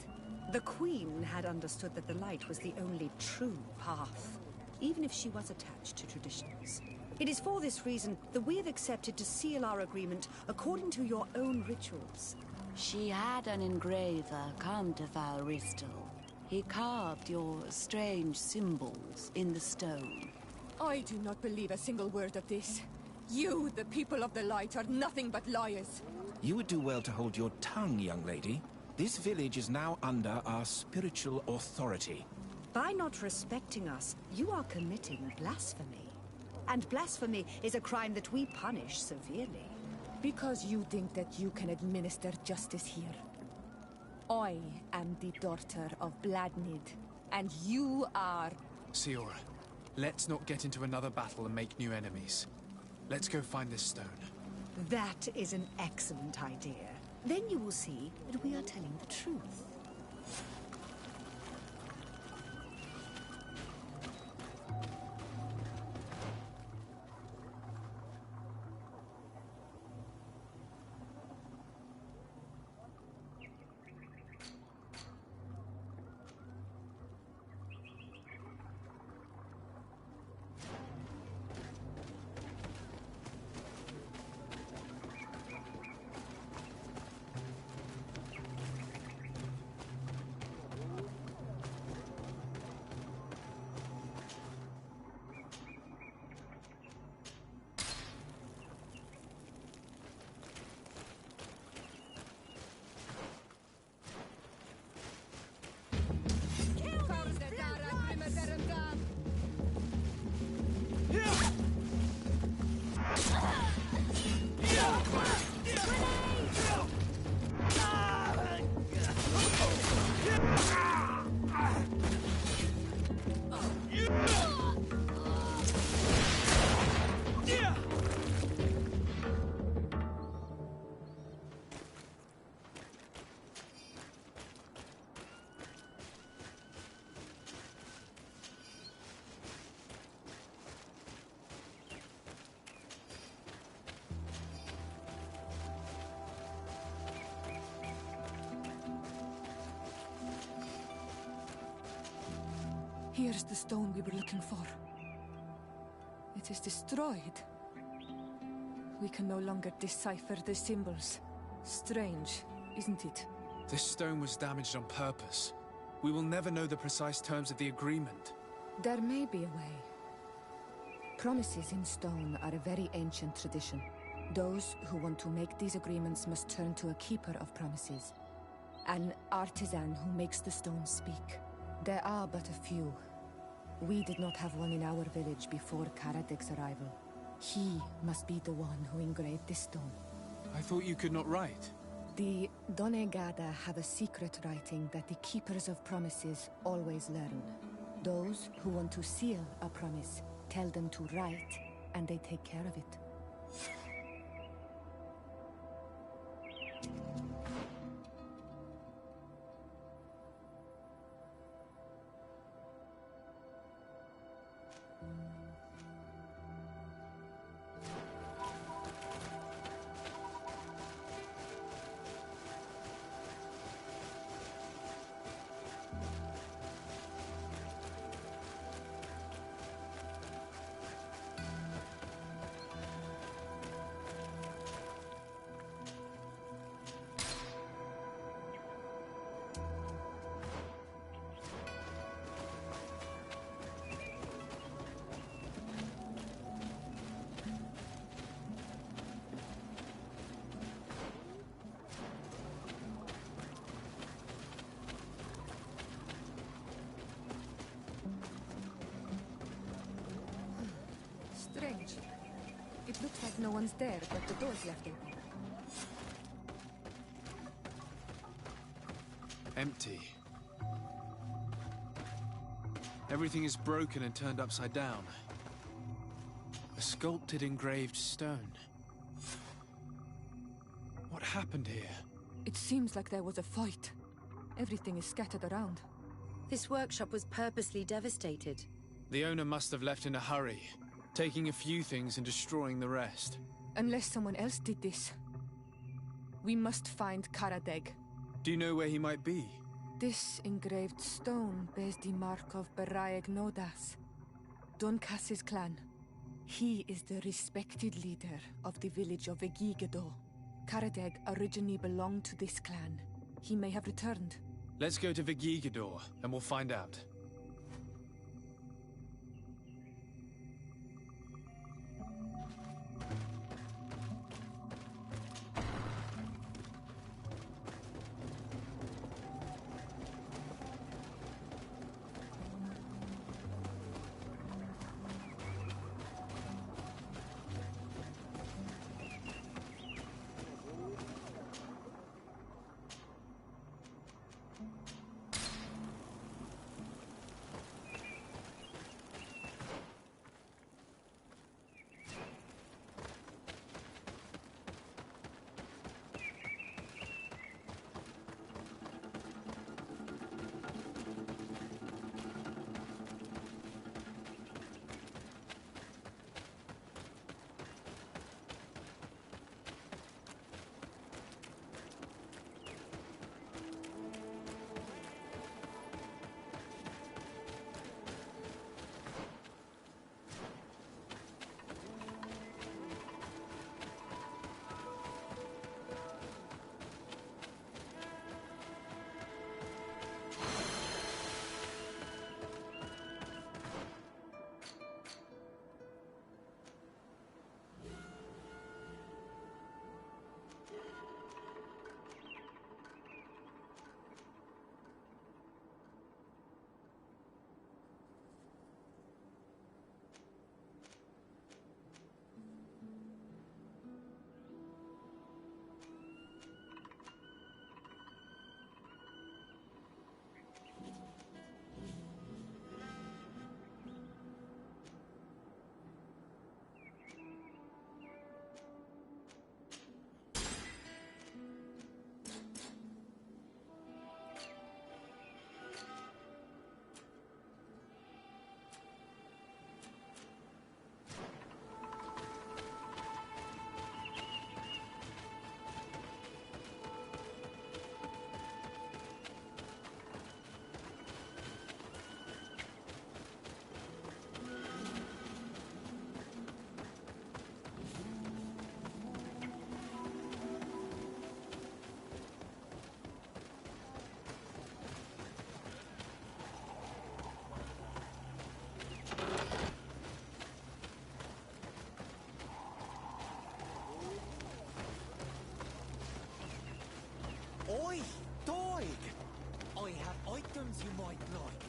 The Queen had understood that the light was the only true path, even if she was attached to traditions. It is for this reason that we have accepted to seal our agreement according to your own rituals. She had an engraver come to Val Ristal. He carved your strange symbols in the stone. I do not believe a single word of this. You, the people of the light, are nothing but liars. You would do well to hold your tongue, young lady. This village is now under our spiritual authority. By not respecting us, you are committing blasphemy. And blasphemy is a crime that we punish severely. Because you think that you can administer justice here. I am the daughter of Bladnid, and you are... Siora, let's not get into another battle and make new enemies. Let's go find this stone. That is an excellent idea. Then you will see that we are telling the truth. Here's the stone we were looking for. It is destroyed. We can no longer decipher the symbols. Strange, isn't it? This stone was damaged on purpose. We will never know the precise terms of the agreement. There may be a way. Promises in stone are a very ancient tradition. Those who want to make these agreements must turn to a keeper of promises. An artisan who makes the stone speak. There are but a few. We did not have one in our village before Karadek's arrival. He must be the one who engraved this stone. I thought you could not write. The Donegada have a secret writing that the keepers of promises always learn. Those who want to seal a promise tell them to write, and they take care of it. Looks like no one's there, but the door's left open. Empty. Everything is broken and turned upside down. A sculpted engraved stone. What happened here? It seems like there was a fight. Everything is scattered around. This workshop was purposely devastated. The owner must have left in a hurry, taking a few things and destroying the rest. Unless someone else did this. We must find Karadeg. Do you know where he might be? This engraved stone bears the mark of Baraeg Nodas, Doncass's clan. He is the respected leader of the village of Vegigedo. Karadeg originally belonged to this clan. He may have returned. Let's go to Vegigedo, and we'll find out. Oi, Doig! I have items you might like.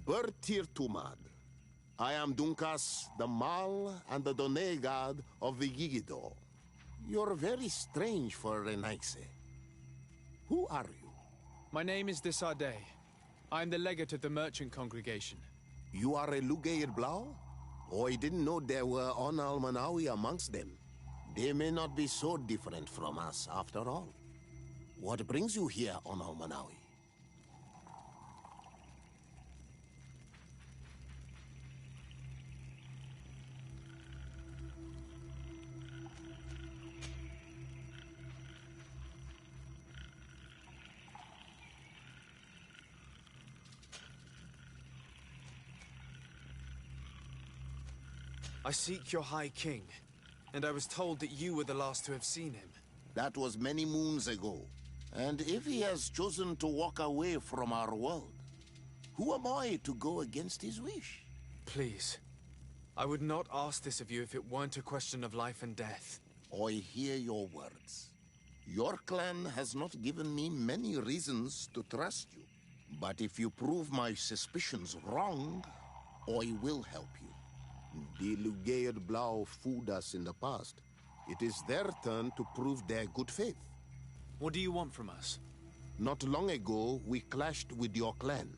Bertir Tumad. I am Dunkas, the Mal and the Done god of the Yigido. You're very strange for Renaise. Who are you? My name is Desade. I'm the legate of the merchant congregation. You are a Lugair Blau? Oh, I didn't know there were Onal Manawi amongst them. They may not be so different from us, after all. What brings you here, Onal Manawi? I seek your High King, and I was told that you were the last to have seen him. That was many moons ago. And if he has chosen to walk away from our world, who am I to go against his wish? Please. I would not ask this of you if it weren't a question of life and death. I hear your words. Your clan has not given me many reasons to trust you. But if you prove my suspicions wrong, I will help you. The Lugaid Blau fooled us in the past. It is their turn to prove their good faith. What do you want from us? Not long ago, we clashed with your clan.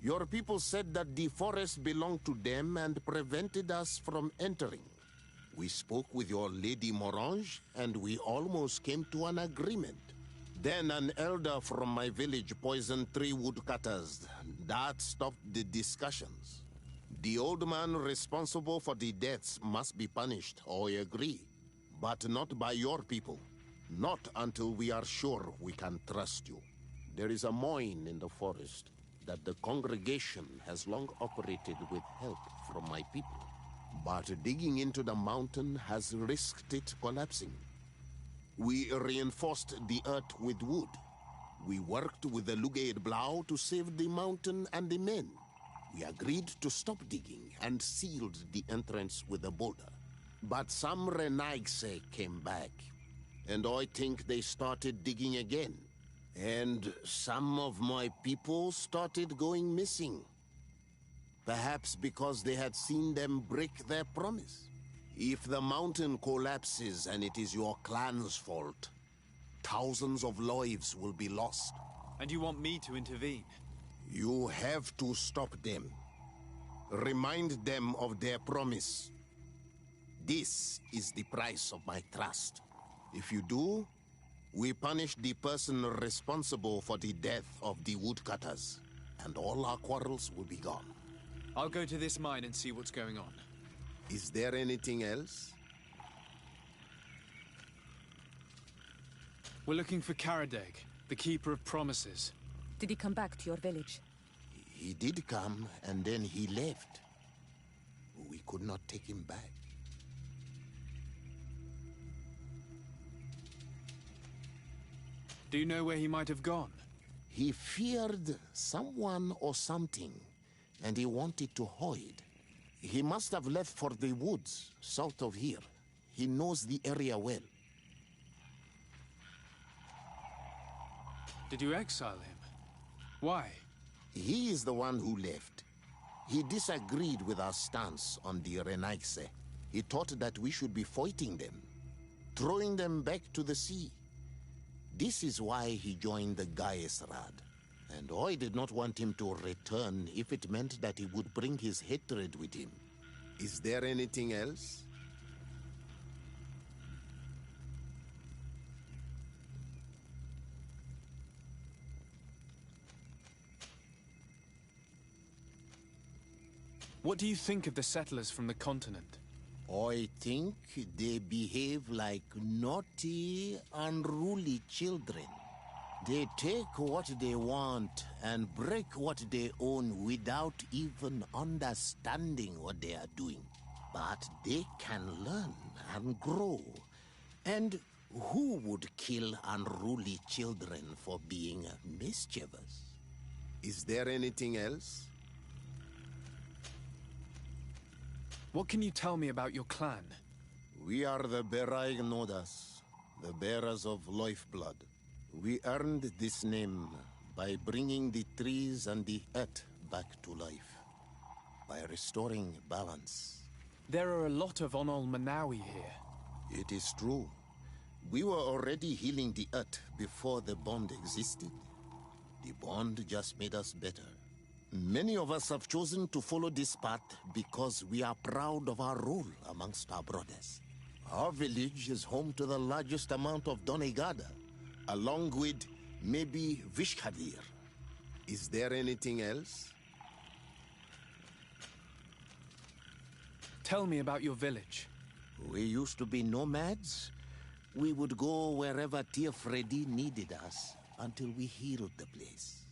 Your people said that the forest belonged to them and prevented us from entering. We spoke with your Lady Morange, and we almost came to an agreement. Then an elder from my village poisoned 3 woodcutters. That stopped the discussions. The old man responsible for the deaths must be punished, I agree. But not by your people. Not until we are sure we can trust you. There is a mine in the forest that the congregation has long operated with help from my people. But digging into the mountain has risked it collapsing. We reinforced the earth with wood. We worked with the Lugaid Blau to save the mountain and the men. We agreed to stop digging and sealed the entrance with a boulder. But some Renaigse came back, and I think they started digging again. And some of my people started going missing. Perhaps because they had seen them break their promise. If the mountain collapses and it is your clan's fault, thousands of lives will be lost. And you want me to intervene? You have to stop them. Remind them of their promise. This is the price of my trust. If you do, we punish the person responsible for the death of the woodcutters, and all our quarrels will be gone. I'll go to this mine and see what's going on. Is there anything else? We're looking for Karadeg, the Keeper of Promises. Did he come back to your village? He did come, and then he left. We could not take him back. Do you know where he might have gone? He feared someone or something, and he wanted to hide. He must have left for the woods, south of here. He knows the area well. Did you exile him? Why? He is the one who left. He disagreed with our stance on the Renaigse. He thought that we should be fighting them, throwing them back to the sea. This is why he joined the Gaesrad. And I did not want him to return if it meant that he would bring his hatred with him. Is there anything else? What do you think of the settlers from the continent? I think they behave like naughty, unruly children. They take what they want and break what they own without even understanding what they are doing. But they can learn and grow. And who would kill unruly children for being mischievous? Is there anything else? What can you tell me about your clan? We are the Beraig Nodas, the bearers of lifeblood. We earned this name by bringing the trees and the earth back to life, by restoring balance. There are a lot of Onol Manawi here. It is true. We were already healing the earth before the bond existed. The bond just made us better. Many of us have chosen to follow this path because we are proud of our role amongst our brothers. Our village is home to the largest amount of Donegada, along with maybe Vishkadir. Is there anything else? Tell me about your village. We used to be nomads. We would go wherever Tia Freddy needed us until we healed the place.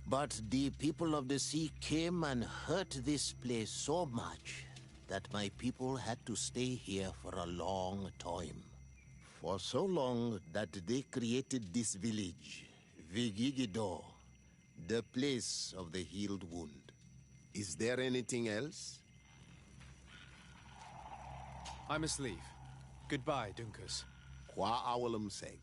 But the people of the sea came and hurt this place so much that my people had to stay here for a long time. For so long that they created this village, Vigigido, the place of the healed wound. Is there anything else? I must leave. Goodbye, Dunkus. Qua awalum seg.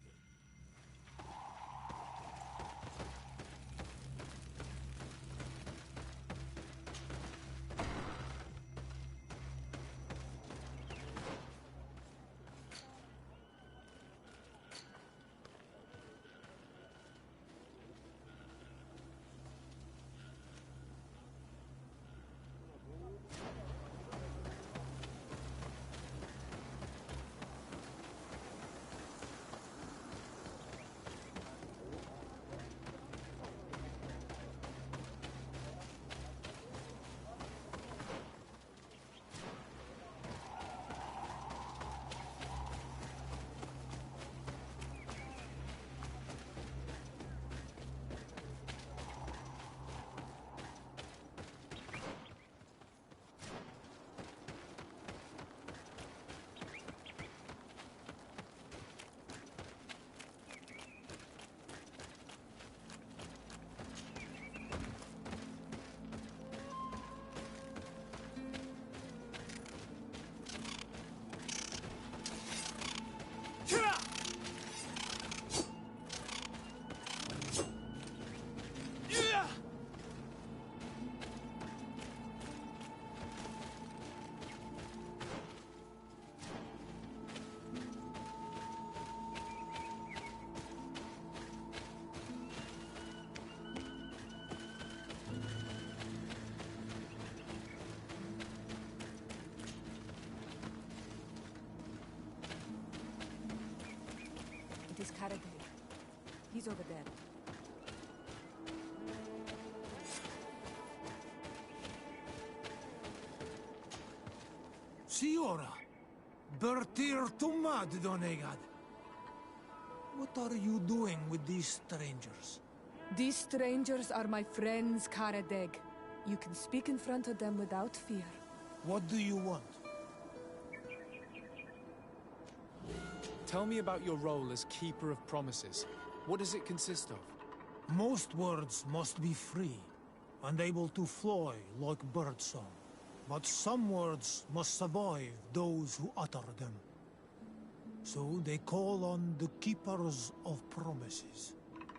It is Karadeg. He's over there. Siora, Bertir Tumad Donegad. What are you doing with these strangers? These strangers are my friends, Karadeg. You can speak in front of them without fear. What do you want? Tell me about your role as Keeper of Promises. What does it consist of? Most words must be free and able to fly like birdsong. But some words must survive those who utter them. So they call on the Keepers of Promises.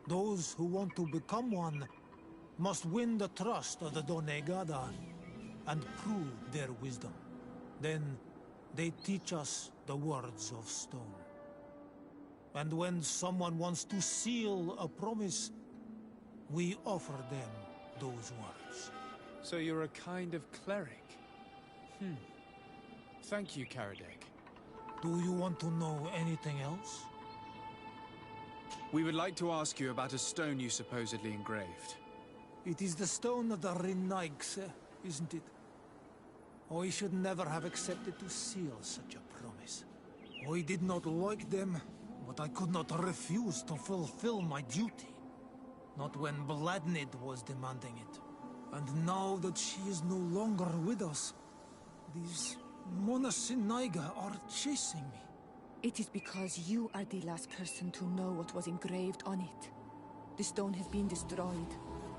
Those who want to become one must win the trust of the Donegada and prove their wisdom. Then they teach us the words of stone. And when someone wants to seal a promise, we offer them those words. So you're a kind of cleric? Thank you, Karadeg. Do you want to know anything else? We would like to ask you about a stone you supposedly engraved. It is the stone of the Renaigse, isn't it? I should never have accepted to seal such a promise. I did not like them, but I could not refuse to fulfill my duty. Not when Bladnid was demanding it. And now that she is no longer with us, these Monasinaiga are chasing me. It is because you are the last person to know what was engraved on it. The stone has been destroyed.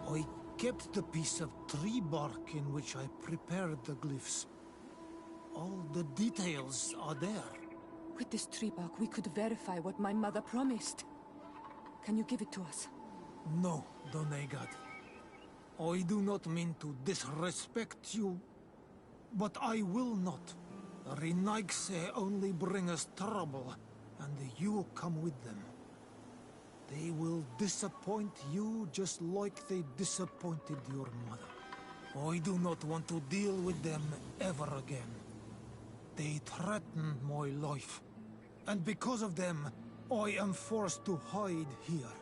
I kept the piece of tree bark in which I prepared the glyphs. All the details are there. With this tree bark, we could verify what my mother promised. Can you give it to us? No, Donegad. I do not mean to disrespect you, but I will not. Renaigse only bring us trouble, and you come with them. They will disappoint you just like they disappointed your mother. I do not want to deal with them ever again. They threaten my life, and because of them, I am forced to hide here.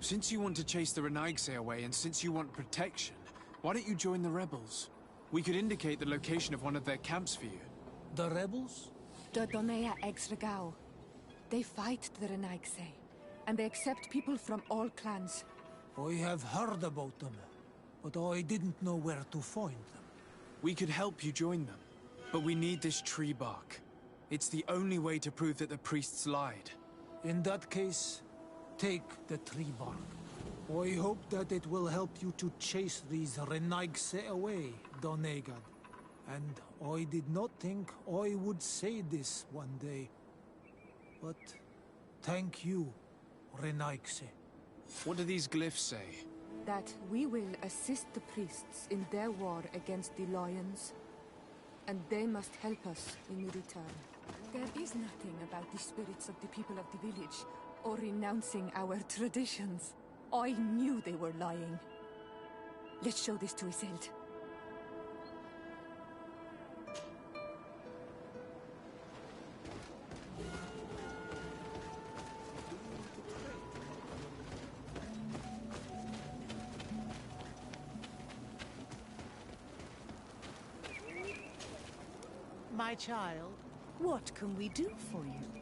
Since you want to chase the Renaigse away, and since you want protection, why don't you join the rebels? We could indicate the location of one of their camps for you. The rebels? The Donea Exregao. They fight the Renaigse, and they accept people from all clans. I have heard about them, but I didn't know where to find them. We could help you join them, but we need this tree bark. It's the only way to prove that the priests lied. In that case, take the tree bark. I hope that it will help you to chase these Renaigse away, Donegad. And I did not think I would say this one day. But thank you, Renaigse. What do these glyphs say? That we will assist the priests in their war against the lions. And they must help us in return. There is nothing about the spirits of the people of the village, or renouncing our traditions. I knew they were lying. Let's show this to Iselt. My child, what can we do for you?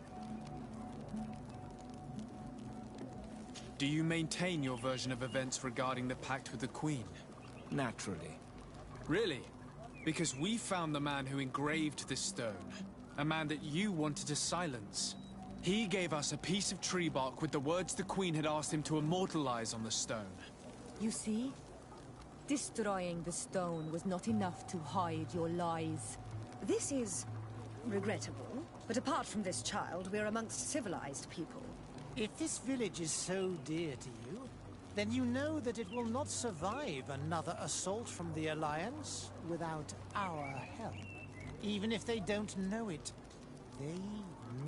Do you maintain your version of events regarding the pact with the Queen? Naturally. Really? Because we found the man who engraved this stone. A man that you wanted to silence. He gave us a piece of tree bark with the words the Queen had asked him to immortalize on the stone. You see? Destroying the stone was not enough to hide your lies. This is regrettable, but apart from this child, we're amongst civilized people. If this village is so dear to you, then you know that it will not survive another assault from the Alliance without our help. Even if they don't know it, they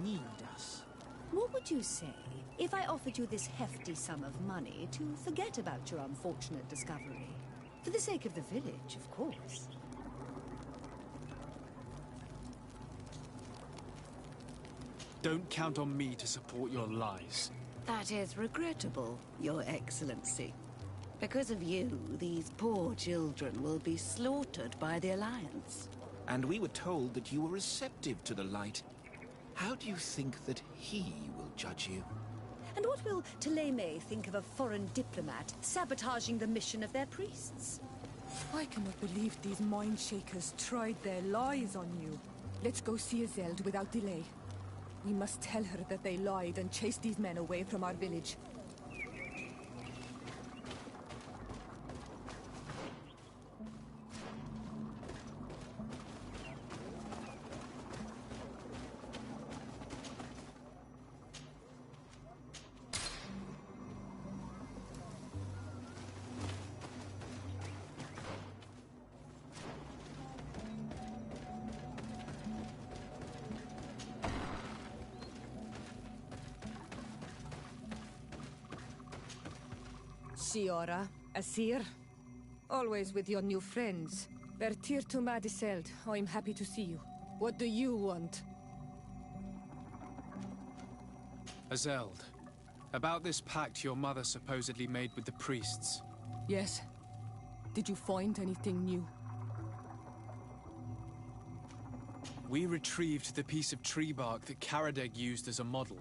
need us. What would you say if I offered you this hefty sum of money to forget about your unfortunate discovery? For the sake of the village, of course. Don't count on me to support your lies. That is regrettable, Your Excellency. Because of you, these poor children will be slaughtered by the Alliance. And we were told that you were receptive to the light. How do you think that he will judge you? And what will Teleme think of a foreign diplomat sabotaging the mission of their priests? I cannot believe these mind shakers tried their lies on you. Let's go see Iselt without delay. We must tell her that they lied and chased these men away from our village. Siora, Asir, always with your new friends. Bertir to Madiseld, I'm happy to see you. What do you want? Azeld, about this pact your mother supposedly made with the priests. Yes. Did you find anything new? We retrieved the piece of tree bark that Karadeg used as a model.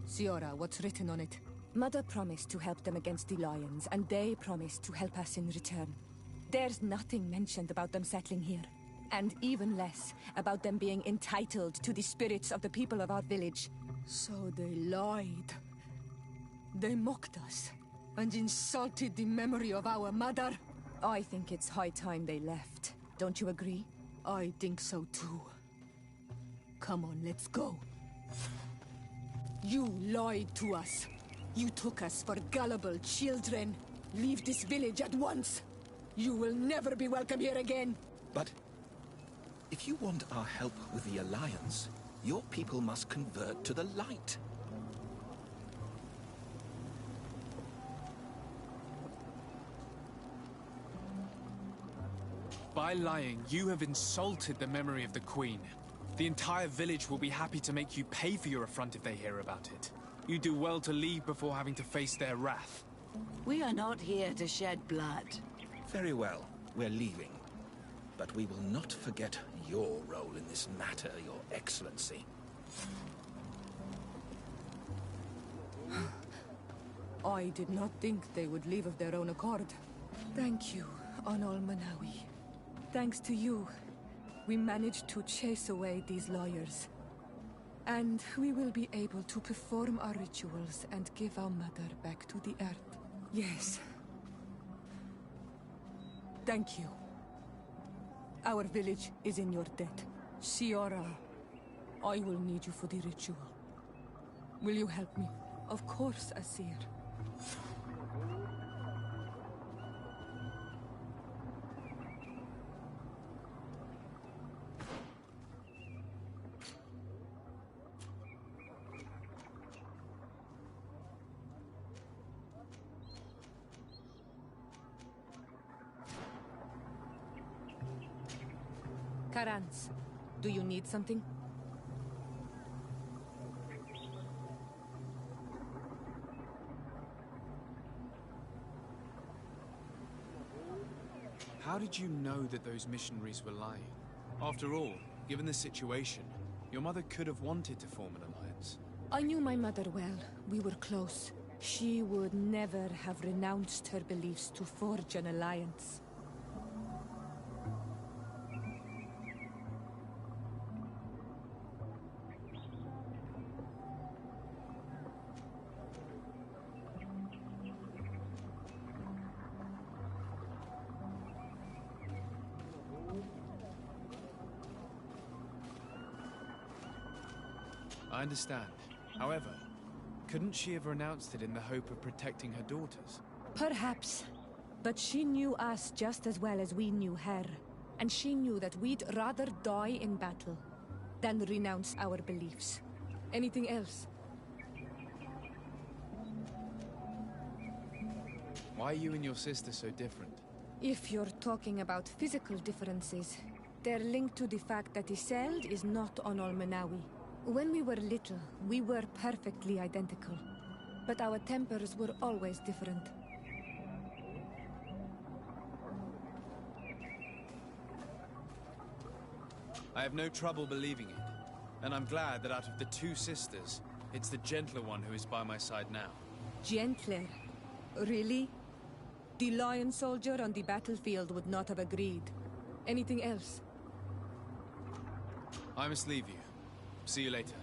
Siora, what's written on it? Mother promised to help them against the lions, and they promised to help us in return. There's nothing mentioned about them settling here. And even less about them being entitled to the spirits of the people of our village. So they lied. They mocked us, and insulted the memory of our mother. I think it's high time they left. Don't you agree? I think so too. Come on, let's go. You lied to us. You took us for gullible children. Leave this village at once. You will never be welcome here again. But if you want our help with the Alliance, your people must convert to the light. By lying, you have insulted the memory of the Queen. The entire village will be happy to make you pay for your affront if they hear about it. You do well to leave before having to face their wrath. We are not here to shed blood. Very well, we're leaving. But we will not forget your role in this matter, Your Excellency. I did not think they would leave of their own accord. Thank you, Onol Manawi. Thanks to you, we managed to chase away these lawyers. And we will be able to perform our rituals and give our mother back to the earth. Yes. Thank you. Our village is in your debt. Siora, I will need you for the ritual. Will you help me? Of course, Asir. Karans, do you need something? How did you know that those missionaries were lying? After all, given the situation, your mother could have wanted to form an alliance. I knew my mother well. We were close. She would never have renounced her beliefs to forge an alliance. I understand. However, couldn't she have renounced it in the hope of protecting her daughters? Perhaps. But she knew us just as well as we knew her. And she knew that we'd rather die in battle than renounce our beliefs. Anything else? Why are you and your sister so different? If you're talking about physical differences, they're linked to the fact that Iseld is not Onol Manawi. When we were little, we were perfectly identical. But our tempers were always different. I have no trouble believing it. And I'm glad that out of the two sisters, it's the gentler one who is by my side now. Gentler? Really? The lion soldier on the battlefield would not have agreed. Anything else? I must leave you. See you later.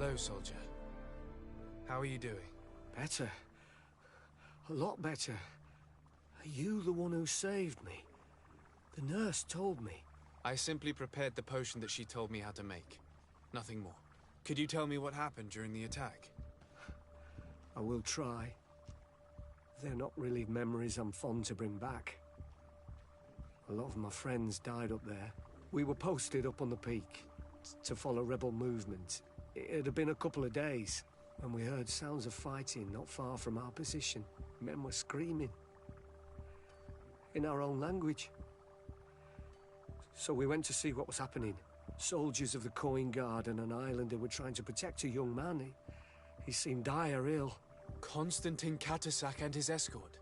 Hello, soldier. How are you doing? Better. A lot better. Are you the one who saved me? The nurse told me. I simply prepared the potion that she told me how to make. Nothing more. Could you tell me what happened during the attack? I will try. They're not really memories I'm fond to bring back. A lot of my friends died up there. We were posted up on the peak to follow rebel movement. It had been a couple of days. when we heard sounds of fighting not far from our position. Men were screaming. In our own language. So we went to see what was happening. Soldiers of the Coin Guard and an islander were trying to protect a young man. He seemed dire ill. Constantine Katasak and his escort.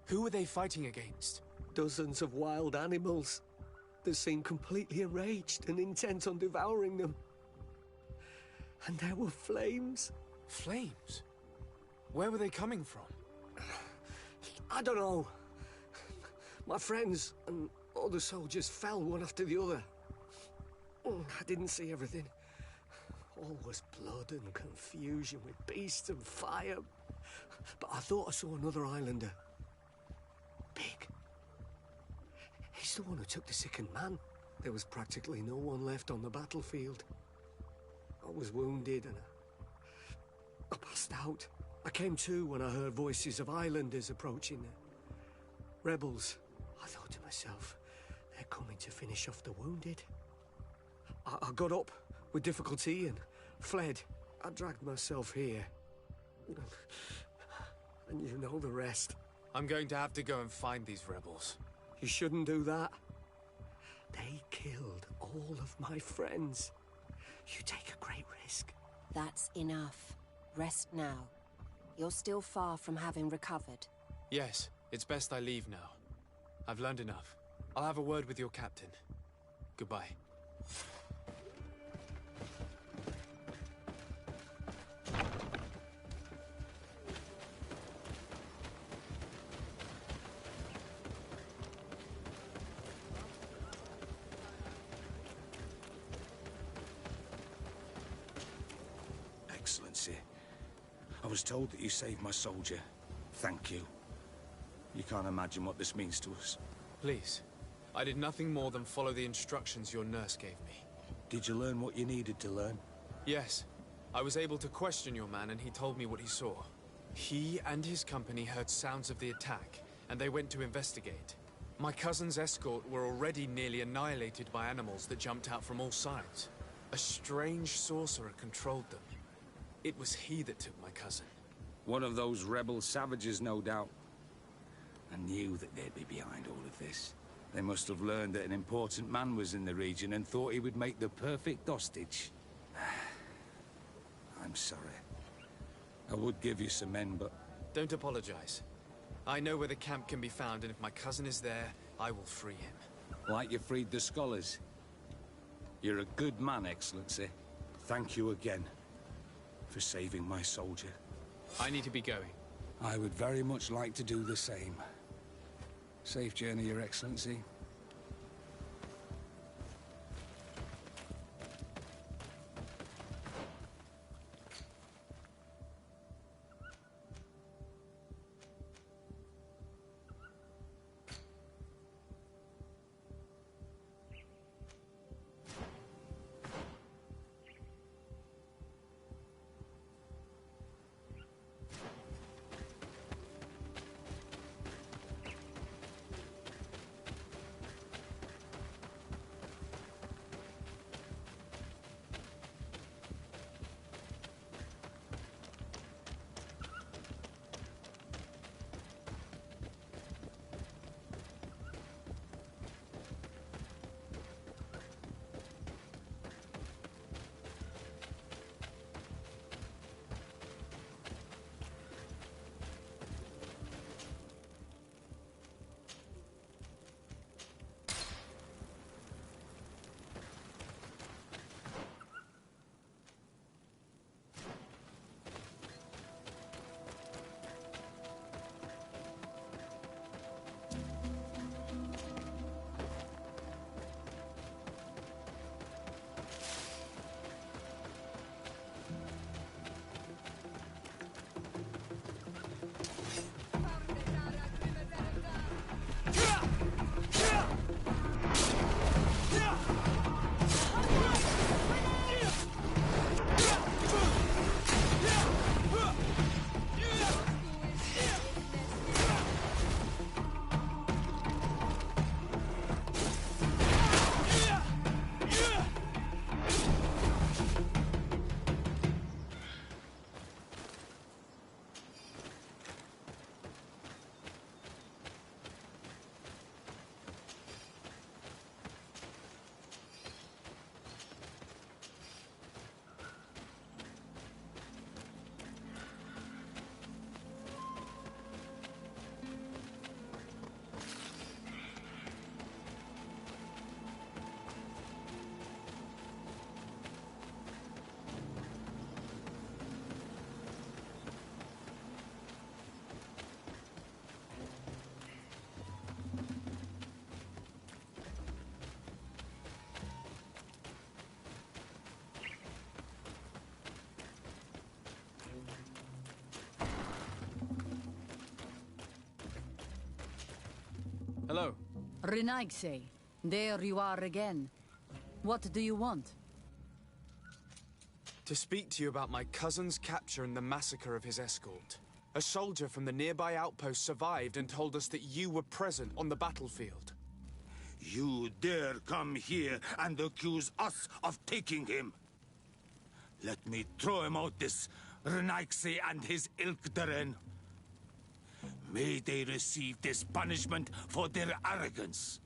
Who were they fighting against? Dozens of wild animals. They seemed completely enraged and intent on devouring them. And there were flames. Flames? Where were they coming from? I don't know. My friends and other soldiers fell one after the other. I didn't see everything. All was blood and confusion with beasts and fire. But I thought I saw another islander. Big. He's the one who took the sickened man. There was practically no one left on the battlefield. I was wounded and I passed out. I came to when I heard voices of islanders approaching. Rebels. I thought to myself, they're coming to finish off the wounded. I got up with difficulty and fled. I dragged myself here. And you know the rest. I'm going to have to go and find these rebels. You shouldn't do that. They killed all of my friends. You take a great risk. That's enough. Rest now. You're still far from having recovered. Yes, it's best I leave now. I've learned enough. I'll have a word with your captain. Goodbye. Excellency, I was told that you saved my soldier. Thank you. You can't imagine what this means to us. Please. I did nothing more than follow the instructions your nurse gave me. Did you learn what you needed to learn? Yes. I was able to question your man and he told me what he saw. He and his company heard sounds of the attack, and they went to investigate. My cousin's escort were already nearly annihilated by animals that jumped out from all sides. A strange sorcerer controlled them. It was he that took my cousin. One of those rebel savages, no doubt. I knew that they'd be behind all of this. They must have learned that an important man was in the region and thought he would make the perfect hostage. I'm sorry. I would give you some men, but... Don't apologize. I know where the camp can be found, and if my cousin is there, I will free him. Like you freed the scholars. You're a good man, Excellency. Thank you again for saving my soldier. I need to be going. I would very much like to do the same. Safe journey, Your Excellency. Hello. Renaigse, there you are again. What do you want? To speak to you about my cousin's capture and the massacre of his escort. A soldier from the nearby outpost survived and told us that you were present on the battlefield. You dare come here and accuse us of taking him? Let me throw him out this Renaigse and his Ilkdaren. May they receive this punishment for their arrogance.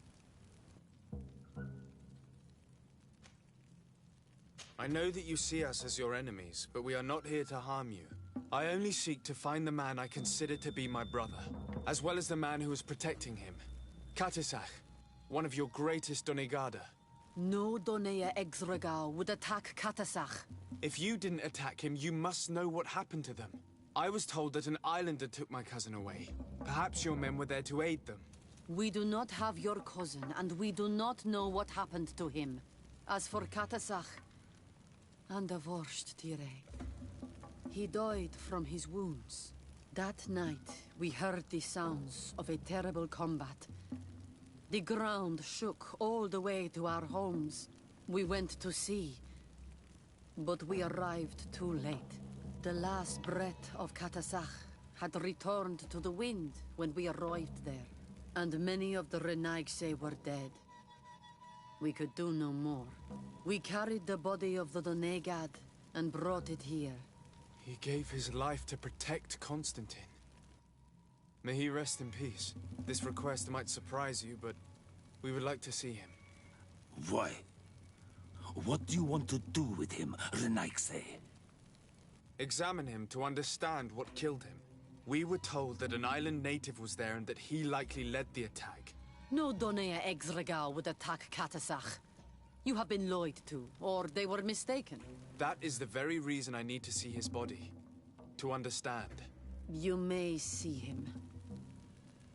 I know that you see us as your enemies, but we are not here to harm you. I only seek to find the man I consider to be my brother, as well as the man who is protecting him. Katisach, one of your greatest Donegada. No Donea Exregal would attack Katasach. If you didn't attack him, you must know what happened to them. I was told that an islander took my cousin away. Perhaps your men were there to aid them. We do not have your cousin, and we do not know what happened to him. As for Katasach, and the Vorst Tire, he died from his wounds. That night, we heard the sounds of a terrible combat. The ground shook all the way to our homes. We went to see, but we arrived too late. The last breath of Katasach had returned to the wind when we arrived there, and many of the Renaigse were dead. We could do no more. We carried the body of the Donegad and brought it here. He gave his life to protect Constantine. May he rest in peace. This request might surprise you, but we would like to see him. Why? What do you want to do with him, Renaigse? Examine him to understand what killed him. We were told that an island native was there and that he likely led the attack. No Donea Exregal would attack Katasach. You have been lied to, or they were mistaken. That is the very reason I need to see his body. To understand. You may see him.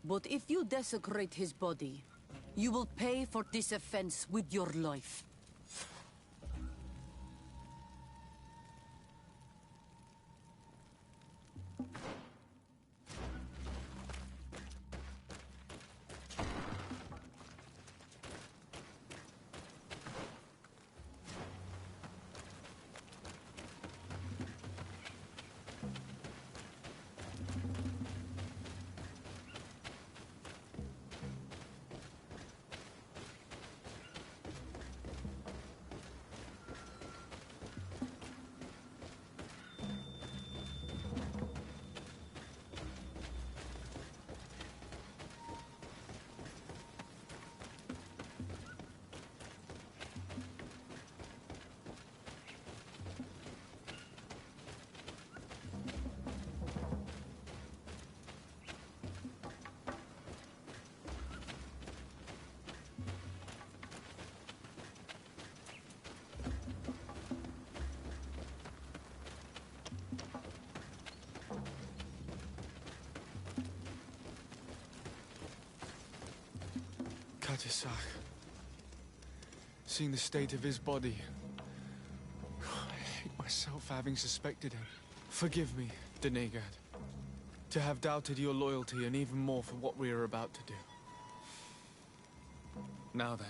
But if you desecrate his body, you will pay for this offense with your life. Katisach. Seeing the state of his body. I hate myself for having suspected him. Forgive me, Donegad. To have doubted your loyalty and even more for what we are about to do. Now then.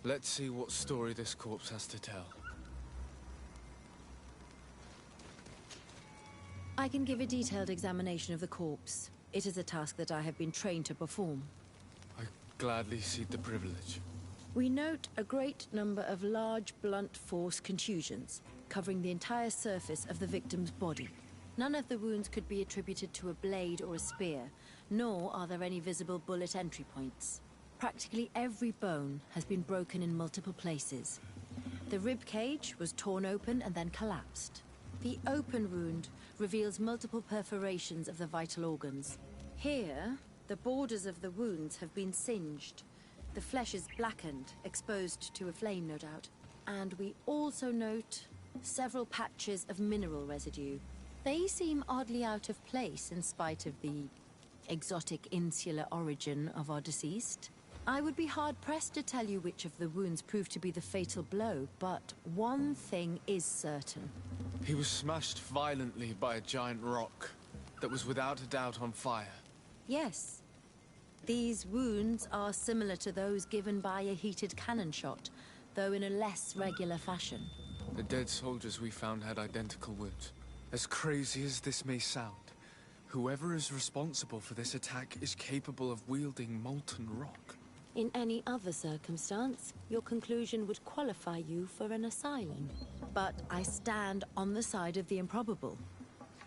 Let's see what story this corpse has to tell. I can give a detailed examination of the corpse. It is a task that I have been trained to perform. I gladly cede the privilege. We note a great number of large, blunt force contusions, covering the entire surface of the victim's body. None of the wounds could be attributed to a blade or a spear, nor are there any visible bullet entry points. Practically every bone has been broken in multiple places. The rib cage was torn open and then collapsed. The open wound reveals multiple perforations of the vital organs. Here, the borders of the wounds have been singed. The flesh is blackened, exposed to a flame, no doubt. And we also note several patches of mineral residue. They seem oddly out of place in spite of the exotic insular origin of our deceased. I would be hard-pressed to tell you which of the wounds proved to be the fatal blow, but one thing is certain. He was smashed violently by a giant rock that was without a doubt on fire. Yes. These wounds are similar to those given by a heated cannon shot, though in a less regular fashion. The dead soldiers we found had identical wounds. As crazy as this may sound, whoever is responsible for this attack is capable of wielding molten rock. In any other circumstance, your conclusion would qualify you for an asylum. But I stand on the side of the improbable.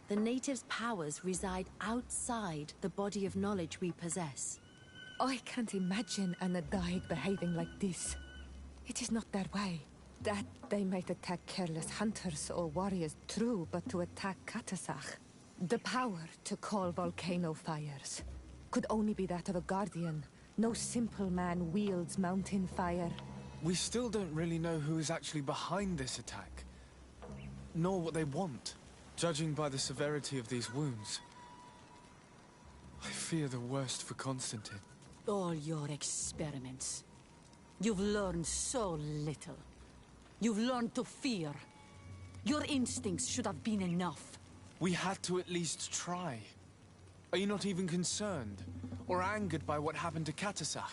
The natives' powers reside outside the body of knowledge we possess. I can't imagine an Adaig behaving like this. It is not their way. That they might attack careless hunters or warriors, true, but to attack Katasach, the power to call volcano fires, could only be that of a guardian. No simple man wields mountain fire. We still don't really know who is actually behind this attack, nor what they want. Judging by the severity of these wounds, I fear the worst for Constantine. All your experiments. You've learned so little. You've learned to fear. Your instincts should have been enough. We had to at least try. Are you not even concerned or angered by what happened to Katasach?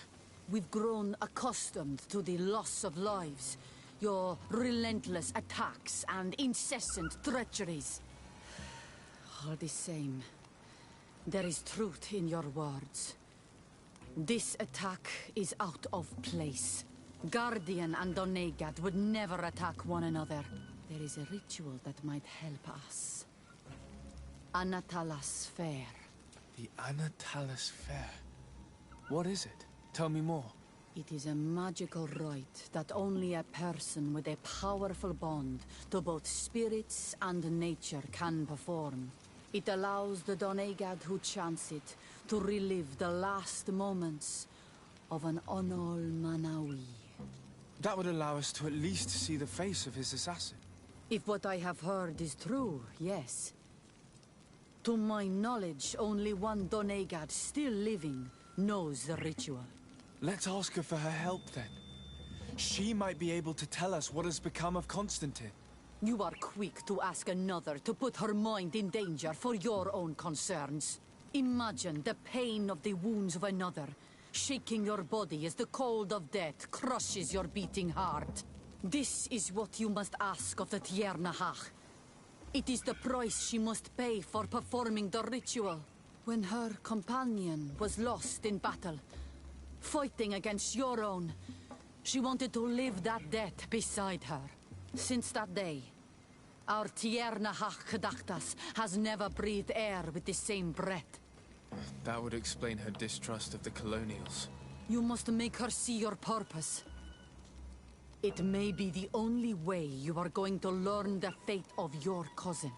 We've grown accustomed to the loss of lives, your relentless attacks and incessant treacheries. All the same, there is truth in your words. This attack is out of place. Guardian and Donegad would never attack one another. There is a ritual that might help us. Anatalas Fair. The Anatalas Fair. What is it? Tell me more. It is a magical rite that only a person with a powerful bond to both spirits and nature can perform. It allows the Donegad who chants it to relive the last moments of an Onol Manawi. That would allow us to at least see the face of his assassin. If what I have heard is true, yes. To my knowledge, only one Donegad still living knows the ritual. Let's ask her for her help then. She might be able to tell us what has become of Constantine. You are quick to ask another to put her mind in danger for your own concerns. Imagine the pain of the wounds of another, shaking your body as the cold of death crushes your beating heart. This is what you must ask of the Tiernahach. It is the price she must pay for performing the ritual. When her companion was lost in battle, fighting against your own, she wanted to live that death beside her. Since that day, our Tiernahach Kadachtas has never breathed air with the same breath. That would explain her distrust of the colonials. You must make her see your purpose. It may be the only way you are going to learn the fate of your cousin.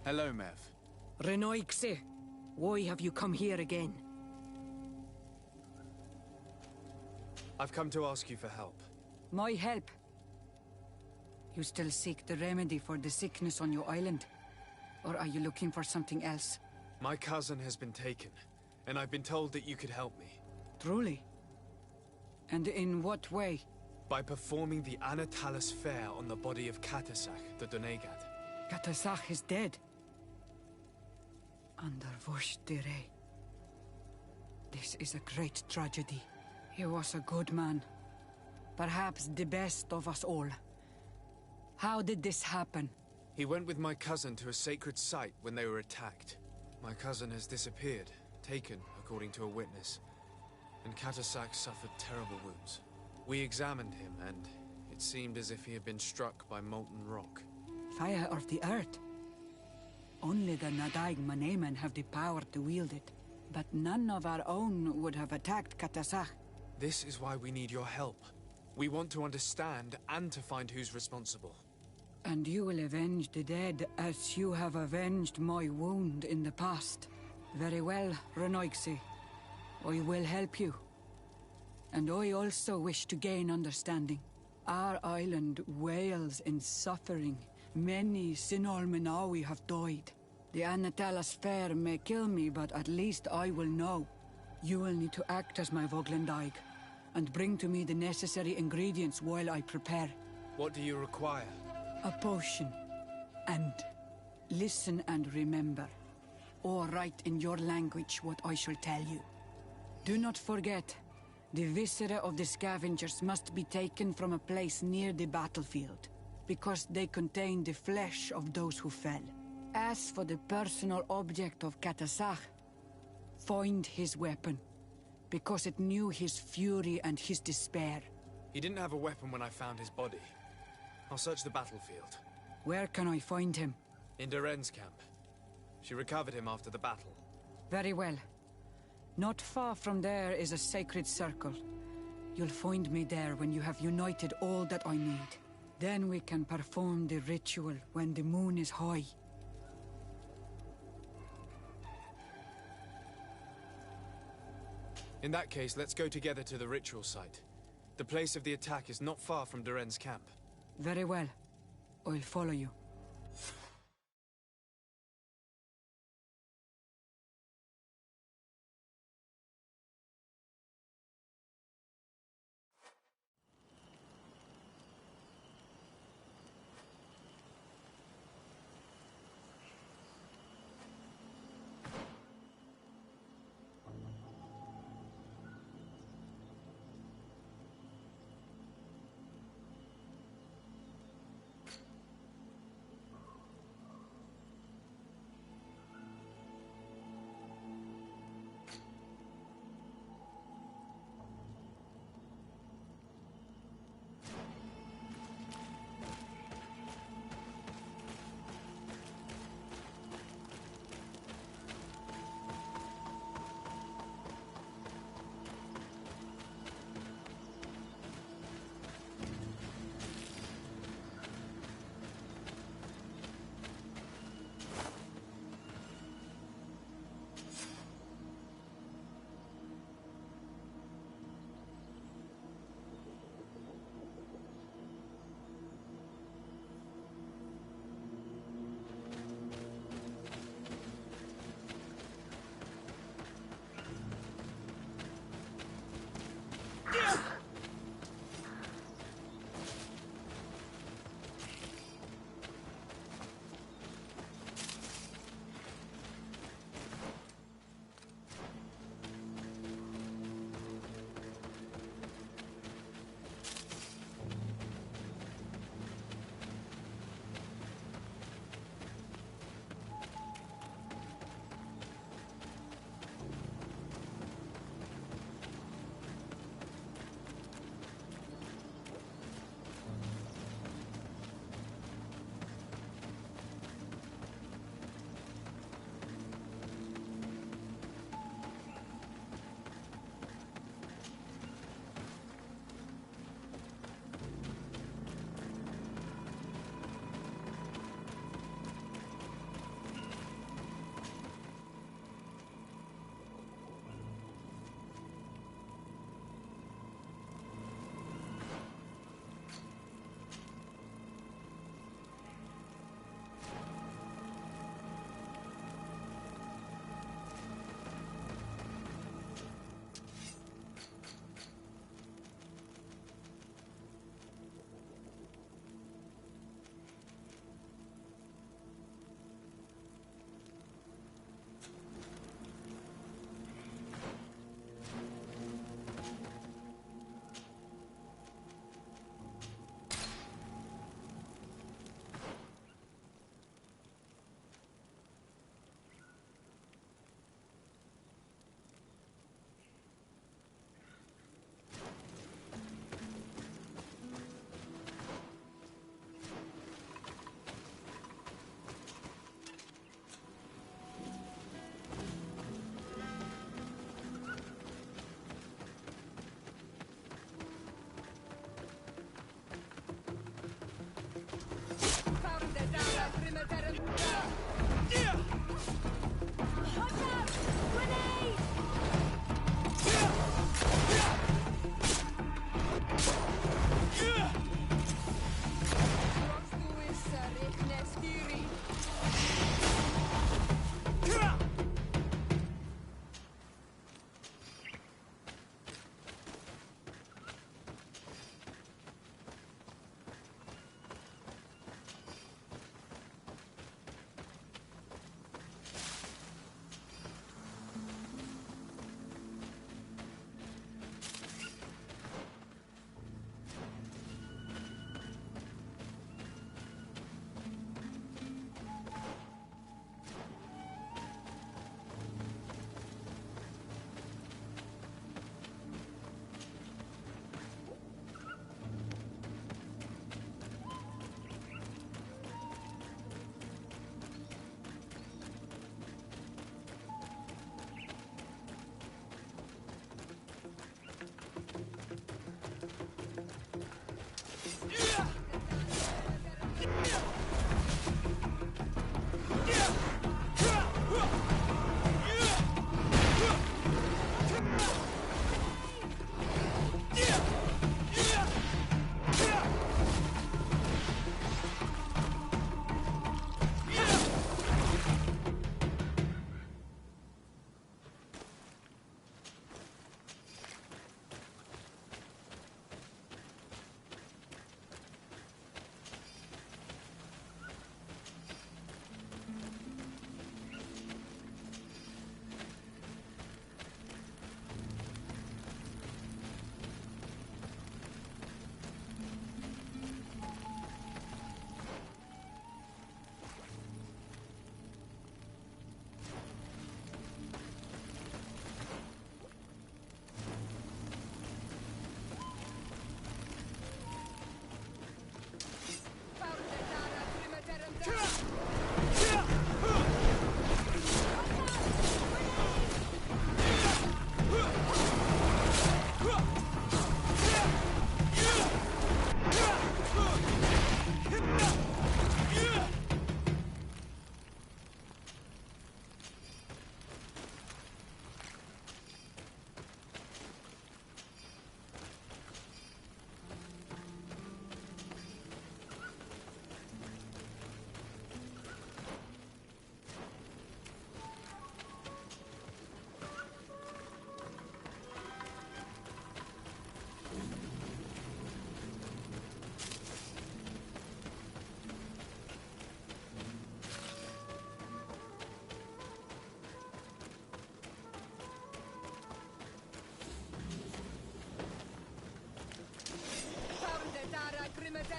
Hello, Mev. Renoixe, why have you come here again? I've come to ask you for help. My help? You still seek the remedy for the sickness on your island? Or are you looking for something else? My cousin has been taken, and I've been told that you could help me. Truly? And in what way? By performing the Anatalis fair on the body of Katasach, the Donegat. Katasach is dead. Under Voshtire. This is a great tragedy. He was a good man. Perhaps the best of us all. How did this happen? He went with my cousin to a sacred site when they were attacked. My cousin has disappeared, taken, according to a witness. And Katasach suffered terrible wounds. We examined him, and it seemed as if he had been struck by molten rock. Fire of the earth? Only the Nadaig Manemen have the power to wield it. But none of our own would have attacked Katasach. This is why we need your help. We want to understand and to find who's responsible. And you will avenge the dead as you have avenged my wound in the past. Very well, Renoixe. I will help you. And I also wish to gain understanding. Our island wails in suffering. Many Sinol Menawi have died. The Anatalas fair may kill me, but at least I will know. You will need to act as my Voglendaig, and bring to me the necessary ingredients while I prepare. What do you require? A potion. And listen and remember, or write in your language what I shall tell you. Do not forget, the viscera of the scavengers must be taken from a place near the battlefield, because they contain the flesh of those who fell. As for the personal object of Katasach, find his weapon, because it knew his fury and his despair. He didn't have a weapon when I found his body. I'll search the battlefield. Where can I find him? In Duren's camp. She recovered him after the battle. Very well. Not far from there is a sacred circle. You'll find me there when you have united all that I need. Then we can perform the ritual when the moon is high. In that case, let's go together to the ritual site. The place of the attack is not far from Duren's camp. Very well. I'll follow you.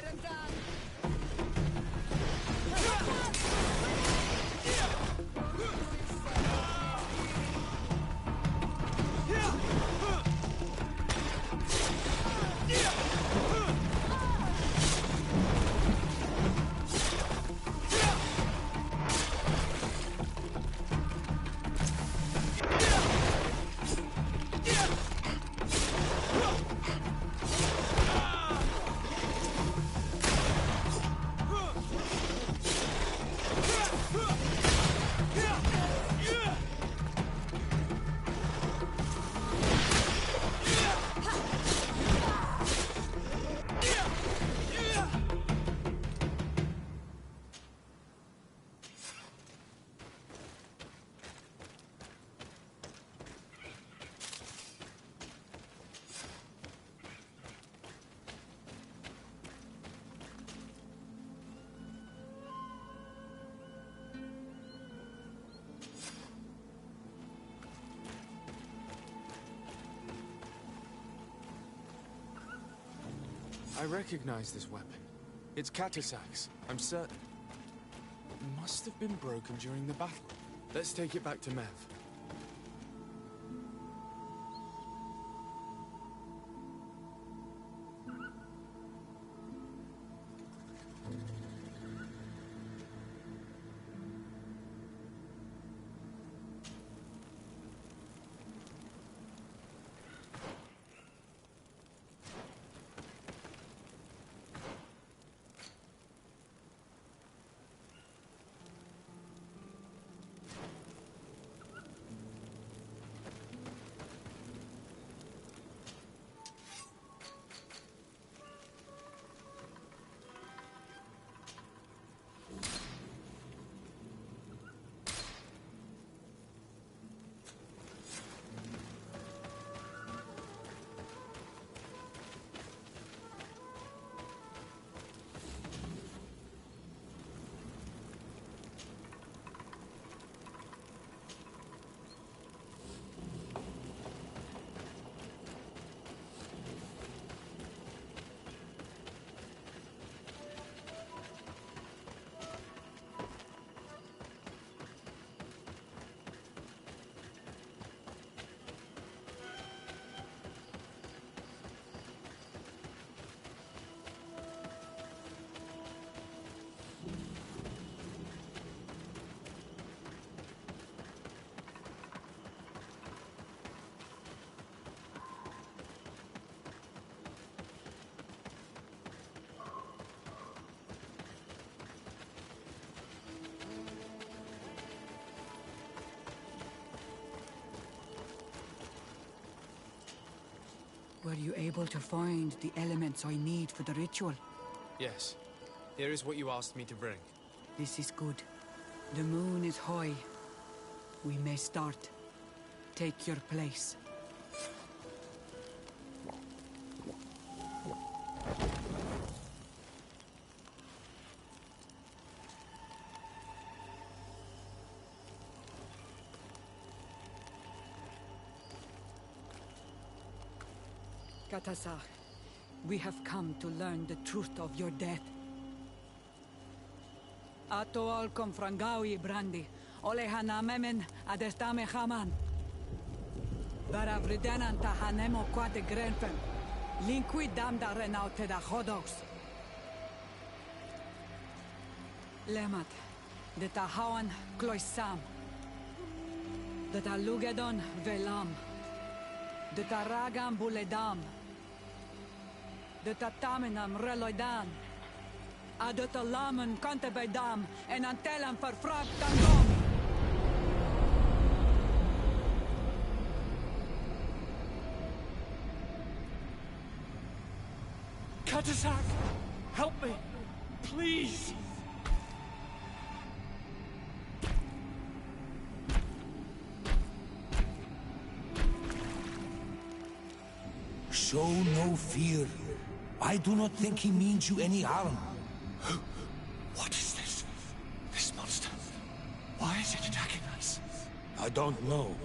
and done. I recognize this weapon. It's Katasak's, I'm certain. It must have been broken during the battle. Let's take it back to Mev. Were you able to find the elements I need for the ritual? Yes. Here is what you asked me to bring. This is good. The moon is high. We may start. Take your place. Katasa, we have come to learn the truth of your death. Ato al confrangawi brandi, olehana memen adestame haman. Baravridenan tahanemo quate grenfen, linqui damda renaute da hodos. Lemat, de tahawan kloisam, de talugedon velam, de taragam buledam, de tatamenam reloidan, adotalamen contebedam, en antelam verfrag tangom. Katasak, help me, please. Show no fear. I do not think he means you any harm. What is this? This monster? Why is it attacking us? I don't know.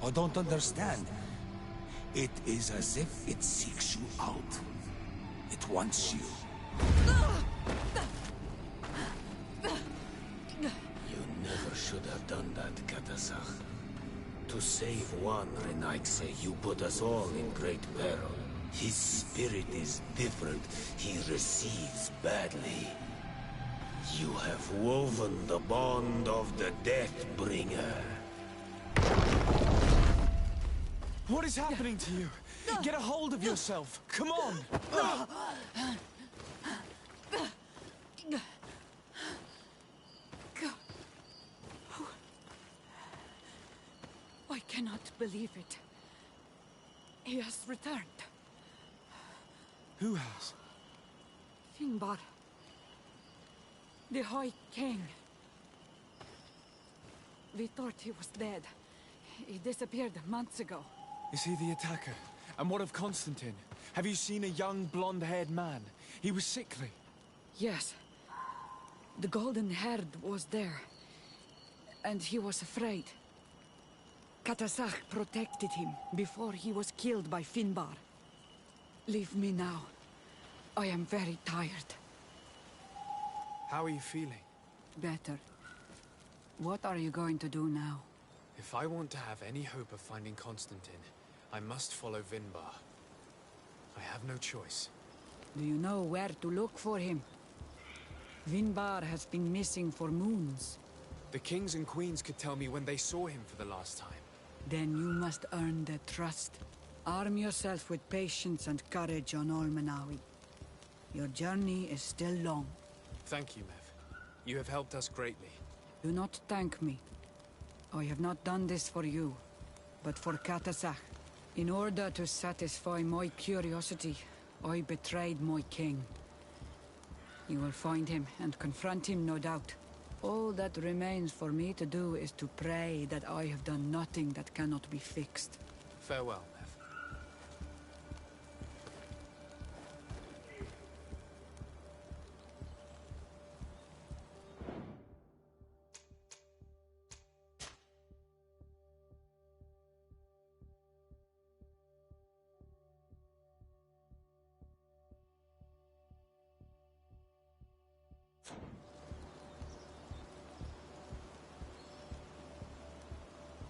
I don't understand. It is as if it seeks you out. It wants you. You never should have done that, Katasach. To save one Renaikse, you put us all in great peril. His spirit is different. He receives badly. You have woven the bond of the Deathbringer. What is happening to you? Get a hold of yourself. Come on! I cannot believe it. He has returned. Who has? Finbar. The High King. We thought he was dead. He disappeared months ago. Is he the attacker? And what of Constantine? Have you seen a young, blonde-haired man? He was sickly. Yes. The golden-haired was there. And he was afraid. Katasach protected him before he was killed by Finbar. Leave me now. I am very tired. How are you feeling? Better. What are you going to do now? If I want to have any hope of finding Constantine, I must follow Vinbar. I have no choice. Do you know where to look for him? Vinbar has been missing for moons. The kings and queens could tell me when they saw him for the last time. Then you must earn their trust. Arm yourself with patience and courage on Olmenawi. Your journey is still long. Thank you, Mev. You have helped us greatly. Do not thank me. I have not done this for you, but for Katasach. In order to satisfy my curiosity, I betrayed my king. You will find him and confront him, no doubt. All that remains for me to do is to pray that I have done nothing that cannot be fixed. Farewell.